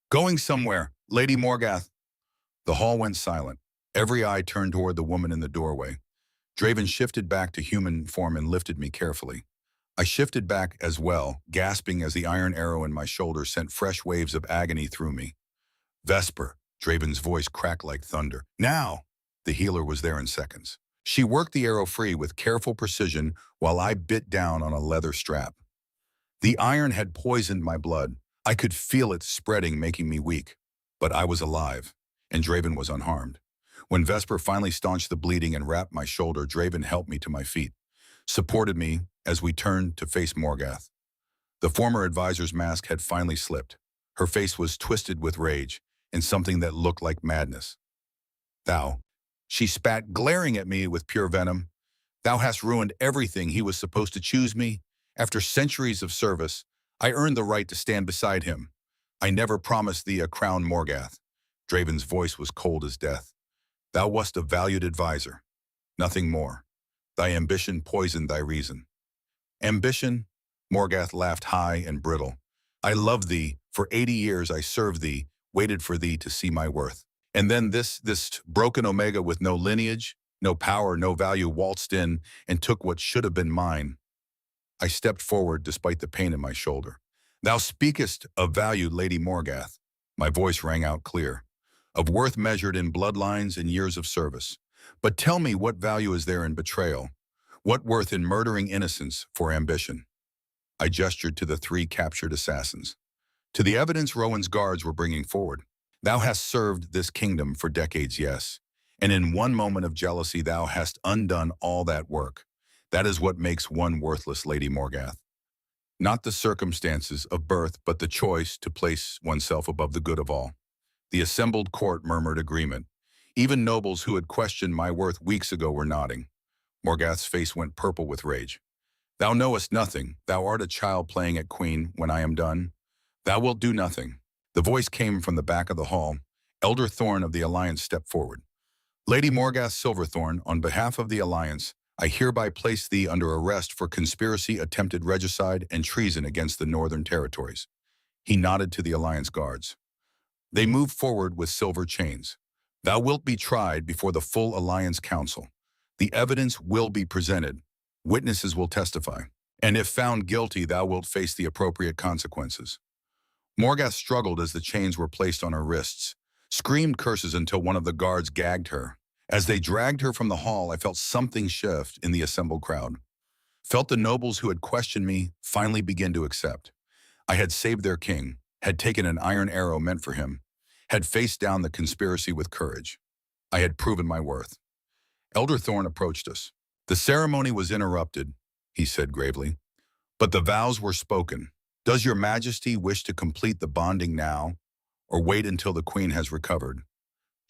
"Going somewhere, Lady Morgath." The hall went silent. Every eye turned toward the woman in the doorway. Draven shifted back to human form and lifted me carefully. I shifted back as well, gasping as the iron arrow in my shoulder sent fresh waves of agony through me. "Vesper," Draven's voice cracked like thunder. "Now!" The healer was there in seconds. She worked the arrow free with careful precision while I bit down on a leather strap. The iron had poisoned my blood. I could feel it spreading, making me weak. But I was alive, and Draven was unharmed. When Vesper finally staunched the bleeding and wrapped my shoulder, Draven helped me to my feet, supported me as we turned to face Morgath. The former advisor's mask had finally slipped. Her face was twisted with rage and something that looked like madness. "Thou," she spat, glaring at me with pure venom. "Thou hast ruined everything. He was supposed to choose me. After centuries of service, I earned the right to stand beside him. I never promised thee a crown, Morgath." Draven's voice was cold as death. "Thou wast a valued advisor. Nothing more. Thy ambition poisoned thy reason." "Ambition?" Morgath laughed high and brittle. "I loved thee. For 80 years I served thee, waited for thee to see my worth. And then this broken Omega with no lineage, no power, no value waltzed in and took what should have been mine." I stepped forward despite the pain in my shoulder. "Thou speakest of value, Lady Morgath." My voice rang out clear. "Of worth measured in bloodlines and years of service. But tell me, what value is there in betrayal? What worth in murdering innocents for ambition?" I gestured to the 3 captured assassins. To the evidence Rowan's guards were bringing forward. "Thou hast served this kingdom for decades, yes. And in one moment of jealousy thou hast undone all that work. That is what makes one worthless, Lady Morgath. Not the circumstances of birth, but the choice to place oneself above the good of all." The assembled court murmured agreement. Even nobles who had questioned my worth weeks ago were nodding. Morgath's face went purple with rage. "Thou knowest nothing. Thou art a child playing at queen when I am done. Thou wilt do nothing." The voice came from the back of the hall. Elder Thorn of the Alliance stepped forward. "Lady Morgath Silverthorn, on behalf of the Alliance, I hereby place thee under arrest for conspiracy, attempted regicide, and treason against the Northern Territories." He nodded to the Alliance guards. They moved forward with silver chains. Thou wilt be tried before the full Alliance Council. The evidence will be presented. Witnesses will testify. And if found guilty, thou wilt face the appropriate consequences. Morgath struggled as the chains were placed on her wrists, screamed curses until one of the guards gagged her. As they dragged her from the hall, I felt something shift in the assembled crowd. Felt the nobles who had questioned me finally begin to accept. I had saved their king, had taken an iron arrow meant for him, had faced down the conspiracy with courage. I had proven my worth. Elder Thorn approached us. The ceremony was interrupted, he said gravely, but the vows were spoken. Does your majesty wish to complete the bonding now, or wait until the queen has recovered?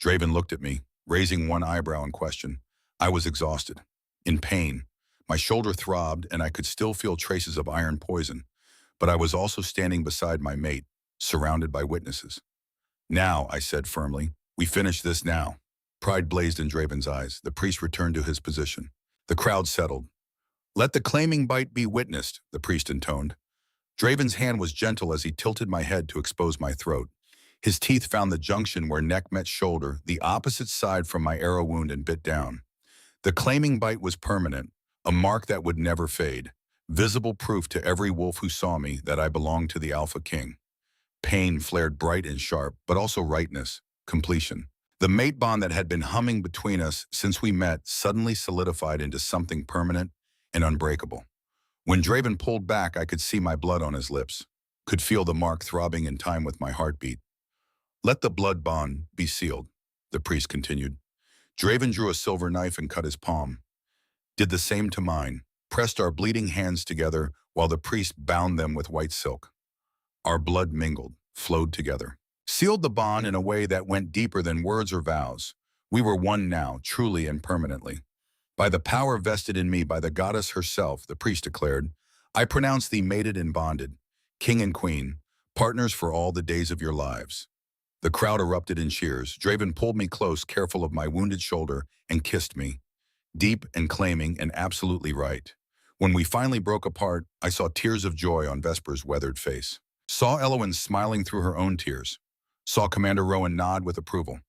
Draven looked at me, raising one eyebrow in question. I was exhausted, in pain. My shoulder throbbed, and I could still feel traces of iron poison, but I was also standing beside my mate, surrounded by witnesses. Now, I said firmly, we finish this now. Pride blazed in Draven's eyes. The priest returned to his position. The crowd settled. Let the claiming bite be witnessed, the priest intoned. Draven's hand was gentle as he tilted my head to expose my throat. His teeth found the junction where neck met shoulder, the opposite side from my arrow wound, and bit down. The claiming bite was permanent, a mark that would never fade, visible proof to every wolf who saw me that I belonged to the Alpha King. Pain flared bright and sharp, but also rightness, completion. The mate bond that had been humming between us since we met suddenly solidified into something permanent and unbreakable. When Draven pulled back, I could see my blood on his lips, could feel the mark throbbing in time with my heartbeat. Let the blood bond be sealed, the priest continued. Draven drew a silver knife and cut his palm. Did the same to mine, pressed our bleeding hands together while the priest bound them with white silk. Our blood mingled, flowed together, sealed the bond in a way that went deeper than words or vows. We were one now, truly and permanently. By the power vested in me by the goddess herself, the priest declared, I pronounce thee mated and bonded, king and queen, partners for all the days of your lives. The crowd erupted in cheers. Draven pulled me close, careful of my wounded shoulder, and kissed me, deep and claiming and absolutely right. When we finally broke apart, I saw tears of joy on Vesper's weathered face. Saw Elowen smiling through her own tears. Saw Commander Rowan nod with approval.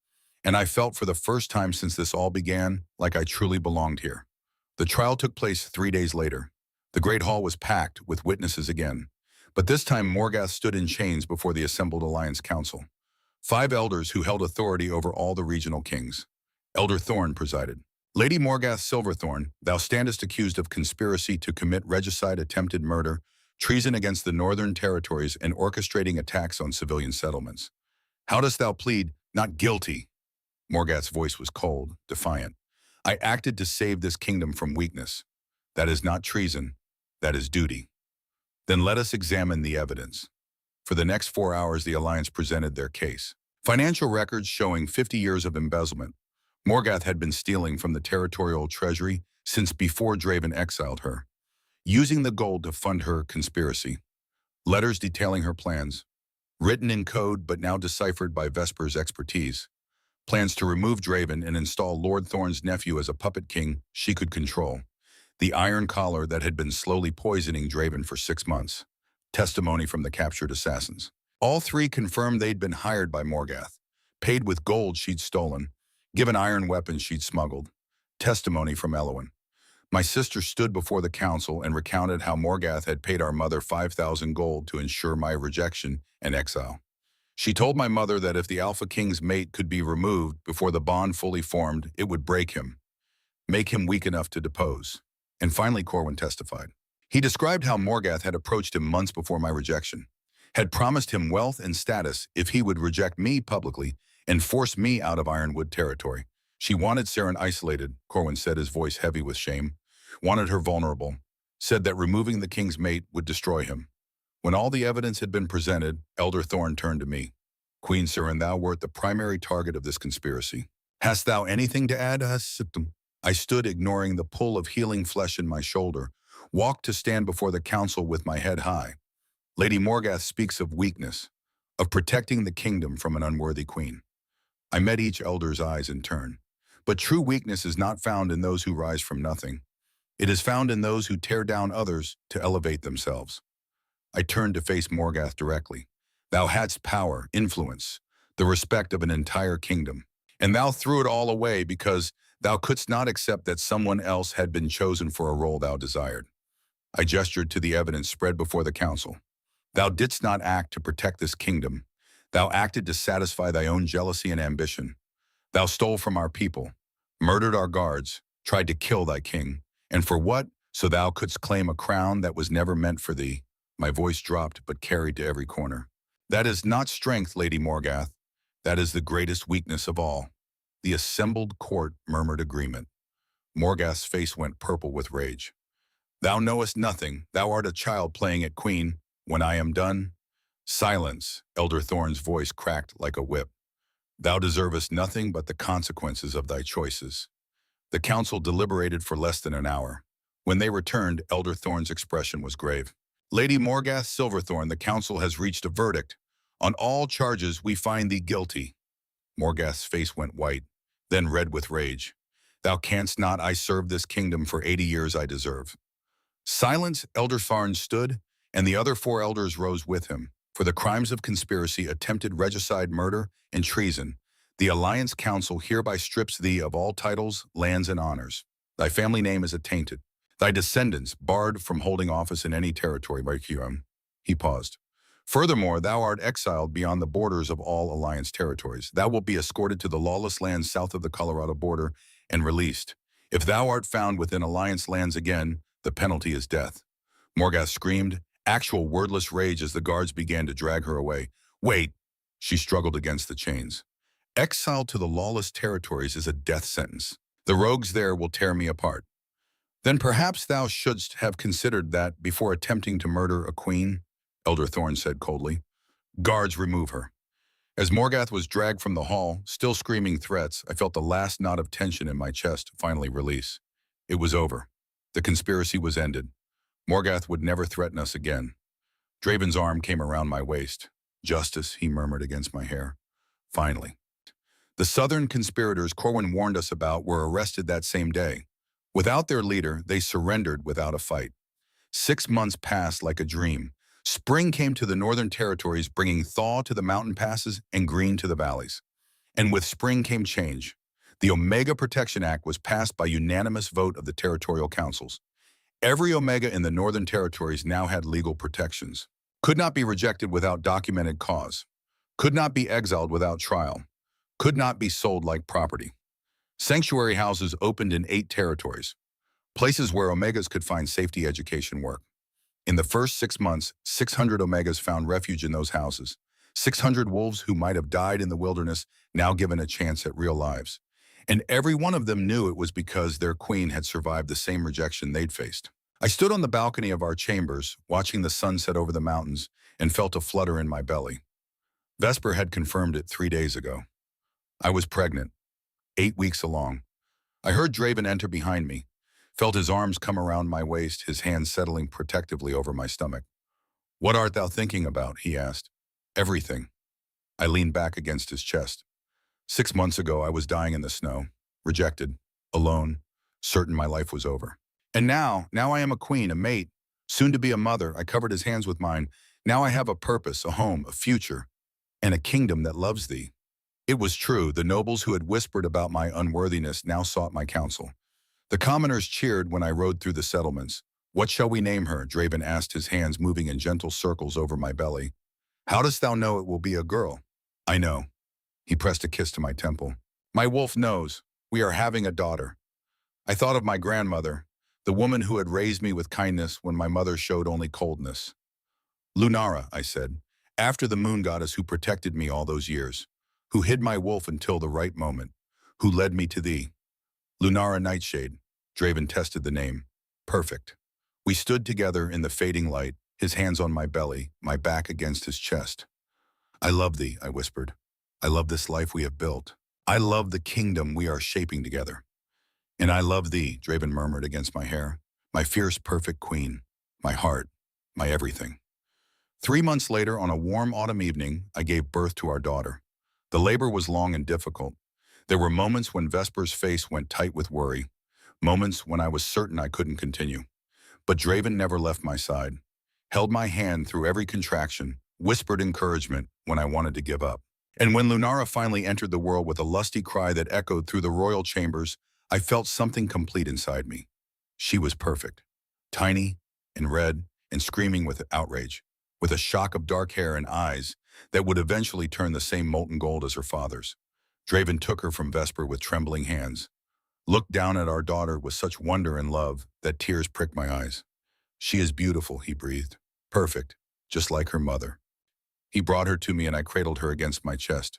And I felt for the first time since this all began like I truly belonged here. The trial took place 3 days later. The Great Hall was packed with witnesses again. But this time Morgath stood in chains before the assembled Alliance Council. 5 elders who held authority over all the regional kings. Elder Thorn presided. Lady Morgath Silverthorn, thou standest accused of conspiracy to commit regicide, attempted murder, treason against the northern territories, and orchestrating attacks on civilian settlements. How dost thou plead? Not guilty. Morgath's voice was cold, defiant. I acted to save this kingdom from weakness. That is not treason. That is duty. Then let us examine the evidence. For the next 4 hours, the Alliance presented their case. Financial records showing 50 years of embezzlement. Morgath had been stealing from the territorial treasury since before Draven exiled her, using the gold to fund her conspiracy. Letters detailing her plans, written in code but now deciphered by Vesper's expertise. Plans to remove Draven and install Lord Thorn's nephew as a puppet king she could control. The iron collar that had been slowly poisoning Draven for 6 months. Testimony from the captured assassins. All 3 confirmed they'd been hired by Morgath, paid with gold she'd stolen, given iron weapons she'd smuggled. Testimony from Elowen. My sister stood before the council and recounted how Morgath had paid our mother 5,000 gold to ensure my rejection and exile. She told my mother that if the Alpha King's mate could be removed before the bond fully formed, it would break him, make him weak enough to depose. And finally, Corwin testified. He described how Morgath had approached him months before my rejection, had promised him wealth and status if he would reject me publicly and force me out of Ironwood territory. She wanted Saren isolated, Corwin said, his voice heavy with shame. Wanted her vulnerable. Said that removing the king's mate would destroy him. When all the evidence had been presented, Elder Thorn turned to me. Queen Saren, thou wert the primary target of this conspiracy. Hast thou anything to add? I stood, ignoring the pull of healing flesh in my shoulder, walked to stand before the council with my head high. Lady Morgath speaks of weakness, of protecting the kingdom from an unworthy queen. I met each elder's eyes in turn. But true weakness is not found in those who rise from nothing. It is found in those who tear down others to elevate themselves. I turned to face Morgath directly. Thou hadst power, influence, the respect of an entire kingdom. And thou threw it all away because thou couldst not accept that someone else had been chosen for a role thou desired. I gestured to the evidence spread before the council. Thou didst not act to protect this kingdom. Thou acted to satisfy thy own jealousy and ambition. Thou stole from our people, murdered our guards, tried to kill thy king. And for what? So thou couldst claim a crown that was never meant for thee. My voice dropped but carried to every corner. That is not strength, Lady Morgath. That is the greatest weakness of all. The assembled court murmured agreement. Morgath's face went purple with rage. Thou knowest nothing. Thou art a child playing at queen. When I am done. Silence, Elder Thorn's voice cracked like a whip. Thou deservest nothing but the consequences of thy choices. The council deliberated for less than an hour. When they returned, Elder Thorn's expression was grave. Lady Morgath Silverthorn, the council has reached a verdict. On all charges, we find thee guilty. Morgath's face went white, then red with rage. Thou canst not. I served this kingdom for 80 years. I deserve. Silence, Elder Thorn stood, and the other 4 elders rose with him. For the crimes of conspiracy, attempted regicide, murder, and treason, the Alliance Council hereby strips thee of all titles, lands, and honors. Thy family name is attainted. Thy descendants barred from holding office in any territory by Kiram. He paused. Furthermore, thou art exiled beyond the borders of all Alliance territories. Thou wilt be escorted to the lawless lands south of the Colorado border and released. If thou art found within Alliance lands again, the penalty is death. Morgath screamed, actual wordless rage as the guards began to drag her away. Wait, she struggled against the chains. Exile to the lawless territories is a death sentence. The rogues there will tear me apart. Then perhaps thou shouldst have considered that before attempting to murder a queen, Elder Thorn said coldly. Guards, remove her. As Morgath was dragged from the hall, still screaming threats, I felt the last knot of tension in my chest finally release. It was over. The conspiracy was ended. Morgath would never threaten us again. Draven's arm came around my waist. Justice, he murmured against my hair. Finally. The southern conspirators Corwin warned us about were arrested that same day. Without their leader, they surrendered without a fight. 6 months passed like a dream. Spring came to the northern territories, bringing thaw to the mountain passes and green to the valleys. And with spring came change. The Omega Protection Act was passed by unanimous vote of the territorial councils. Every Omega in the northern territories now had legal protections. Could not be rejected without documented cause. Could not be exiled without trial. Could not be sold like property. Sanctuary houses opened in 8 territories, places where Omegas could find safety education work. In the first 6 months, 600 Omegas found refuge in those houses. 600 wolves who might have died in the wilderness, now given a chance at real lives. And every one of them knew it was because their queen had survived the same rejection they'd faced. I stood on the balcony of our chambers, watching the sun set over the mountains, and felt a flutter in my belly. Vesper had confirmed it 3 days ago. I was pregnant, 8 weeks along. I heard Draven enter behind me, felt his arms come around my waist, his hands settling protectively over my stomach. What art thou thinking about? He asked. Everything. I leaned back against his chest. 6 months ago, I was dying in the snow, rejected, alone, certain my life was over. And now I am a queen, a mate, soon to be a mother. I covered his hands with mine. Now I have a purpose, a home, a future, and a kingdom that loves thee. It was true. The nobles who had whispered about my unworthiness now sought my counsel. The commoners cheered when I rode through the settlements. What shall we name her? Draven asked, his hands moving in gentle circles over my belly. How dost thou know it will be a girl? I know. He pressed a kiss to my temple. My wolf knows. We are having a daughter. I thought of my grandmother, the woman who had raised me with kindness when my mother showed only coldness. Lunara, I said, after the moon goddess who protected me all those years, who hid my wolf until the right moment, who led me to thee. Lunara Nightshade. Draven tested the name. Perfect. We stood together in the fading light, his hands on my belly, my back against his chest. I love thee, I whispered. I love this life we have built. I love the kingdom we are shaping together. And I love thee, Draven murmured against my hair, my fierce, perfect queen, my heart, my everything. 3 months later, on a warm autumn evening, I gave birth to our daughter. The labor was long and difficult. There were moments when Vesper's face went tight with worry, moments when I was certain I couldn't continue. But Draven never left my side, held my hand through every contraction, whispered encouragement when I wanted to give up. And when Lunara finally entered the world with a lusty cry that echoed through the royal chambers, I felt something complete inside me. She was perfect. Tiny and red and screaming with outrage, with a shock of dark hair and eyes that would eventually turn the same molten gold as her father's. Draven took her from Vesper with trembling hands, looked down at our daughter with such wonder and love that tears pricked my eyes. She is beautiful, he breathed. Perfect, just like her mother. He brought her to me and I cradled her against my chest.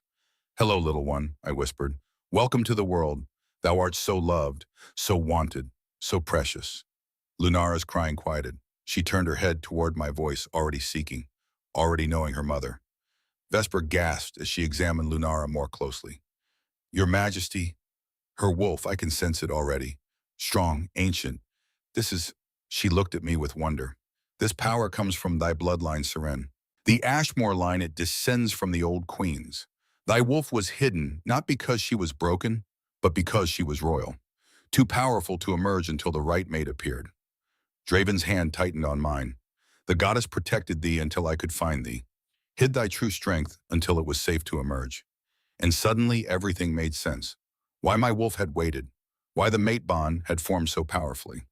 Hello, little one, I whispered. Welcome to the world. Thou art so loved, so wanted, so precious. Lunara's crying quieted. She turned her head toward my voice, already seeking, already knowing her mother. Vesper gasped as she examined Lunara more closely. Your Majesty, her wolf, I can sense it already. Strong, ancient. This is, she looked at me with wonder. This power comes from thy bloodline, Seren. The Ashmore line, it descends from the old queens. Thy wolf was hidden, not because she was broken, but because she was royal. Too powerful to emerge until the right mate appeared. Draven's hand tightened on mine. The goddess protected thee until I could find thee, hid thy true strength until it was safe to emerge. And suddenly everything made sense. Why my wolf had waited, why the mate bond had formed so powerfully,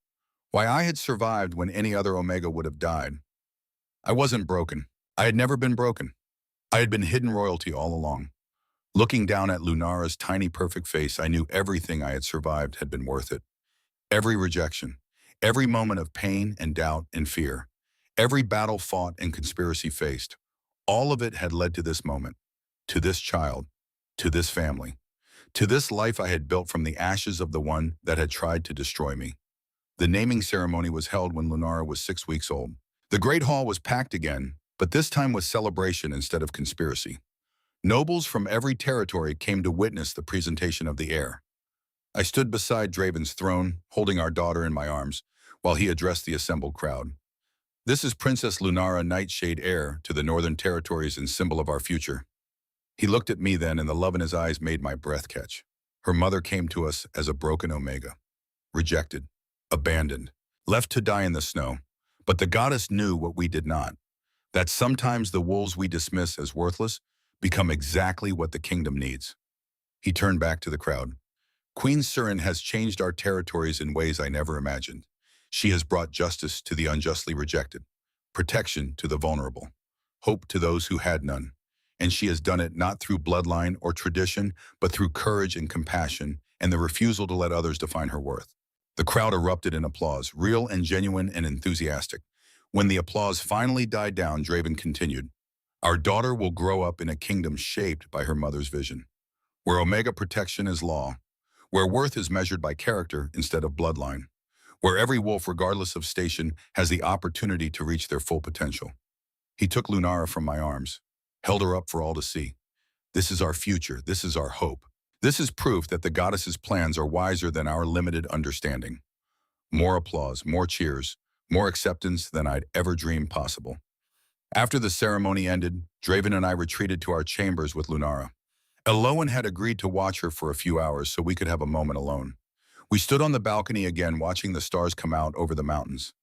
why I had survived when any other Omega would have died. I wasn't broken. I had never been broken. I had been hidden royalty all along. Looking down at Lunara's tiny perfect face, I knew everything I had survived had been worth it. Every rejection, every moment of pain and doubt and fear, every battle fought and conspiracy faced, all of it had led to this moment, to this child, to this family, to this life I had built from the ashes of the one that had tried to destroy me. The naming ceremony was held when Lunara was 6 weeks old. The Great Hall was packed again, but this time with celebration instead of conspiracy. Nobles from every territory came to witness the presentation of the heir. I stood beside Draven's throne, holding our daughter in my arms, while he addressed the assembled crowd. This is Princess Lunara Nightshade, heir to the Northern Territories and symbol of our future. He looked at me then, and the love in his eyes made my breath catch. Her mother came to us as a broken Omega, rejected, abandoned, left to die in the snow. But the goddess knew what we did not, that sometimes the wolves we dismiss as worthless become exactly what the kingdom needs. He turned back to the crowd. Queen Seren has changed our territories in ways I never imagined. She has brought justice to the unjustly rejected, protection to the vulnerable, hope to those who had none. And she has done it not through bloodline or tradition, but through courage and compassion and the refusal to let others define her worth. The crowd erupted in applause, real and genuine and enthusiastic. When the applause finally died down, Draven continued, Our daughter will grow up in a kingdom shaped by her mother's vision, where Omega protection is law, where worth is measured by character instead of bloodline, where every wolf, regardless of station, has the opportunity to reach their full potential. He took Lunara from my arms, held her up for all to see. This is our future. This is our hope. This is proof that the goddess's plans are wiser than our limited understanding. More applause, more cheers, more acceptance than I'd ever dreamed possible. After the ceremony ended, Draven and I retreated to our chambers with Lunara. Elowen had agreed to watch her for a few hours so we could have a moment alone. We stood on the balcony again, watching the stars come out over the mountains.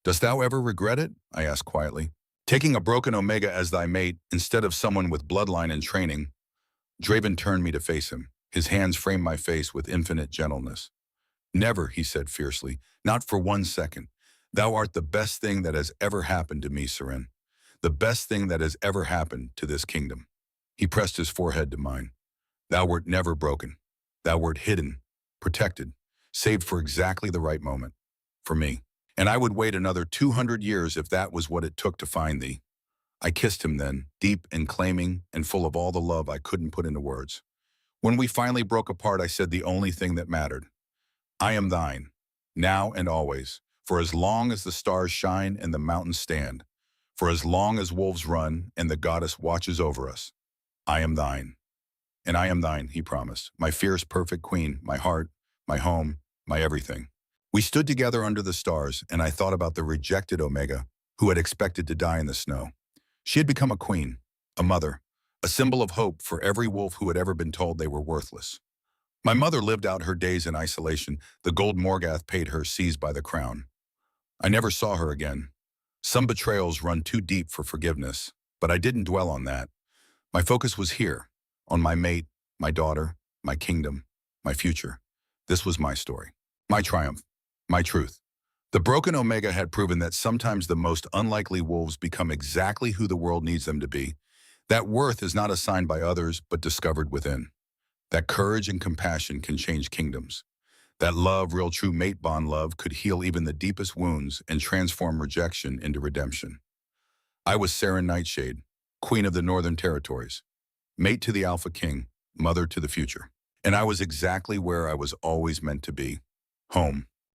Dost thou ever regret it? I asked quietly. Taking a broken Omega as thy mate instead of someone with bloodline and training. Draven turned me to face him. His hands framed my face with infinite gentleness. Never, he said fiercely, not for 1 second. Thou art the best thing that has ever happened to me, Seren. The best thing that has ever happened to this kingdom. He pressed his forehead to mine. Thou wert never broken. Thou wert hidden, protected, saved for exactly the right moment. For me. And I would wait another 200 years if that was what it took to find thee. I kissed him then, deep and claiming and full of all the love I couldn't put into words. When we finally broke apart, I said the only thing that mattered. I am thine, now and always, for as long as the stars shine and the mountains stand, for as long as wolves run and the goddess watches over us. I am thine. And I am thine, he promised, my fierce, perfect queen, my heart, my home, my everything. We stood together under the stars, and I thought about the rejected Omega who had expected to die in the snow. She had become a queen, a mother, a symbol of hope for every wolf who had ever been told they were worthless. My mother lived out her days in isolation, the gold Morgath paid her seized by the crown. I never saw her again. Some betrayals run too deep for forgiveness, but I didn't dwell on that. My focus was here, on my mate, my daughter, my kingdom, my future. This was my story, my triumph, my truth. The broken Omega had proven that sometimes the most unlikely wolves become exactly who the world needs them to be. That worth is not assigned by others, but discovered within. That courage and compassion can change kingdoms. That love, real true mate bond love, could heal even the deepest wounds and transform rejection into redemption. I was Saren Nightshade, Queen of the Northern Territories, mate to the Alpha King, mother to the future. And I was exactly where I was always meant to be, home.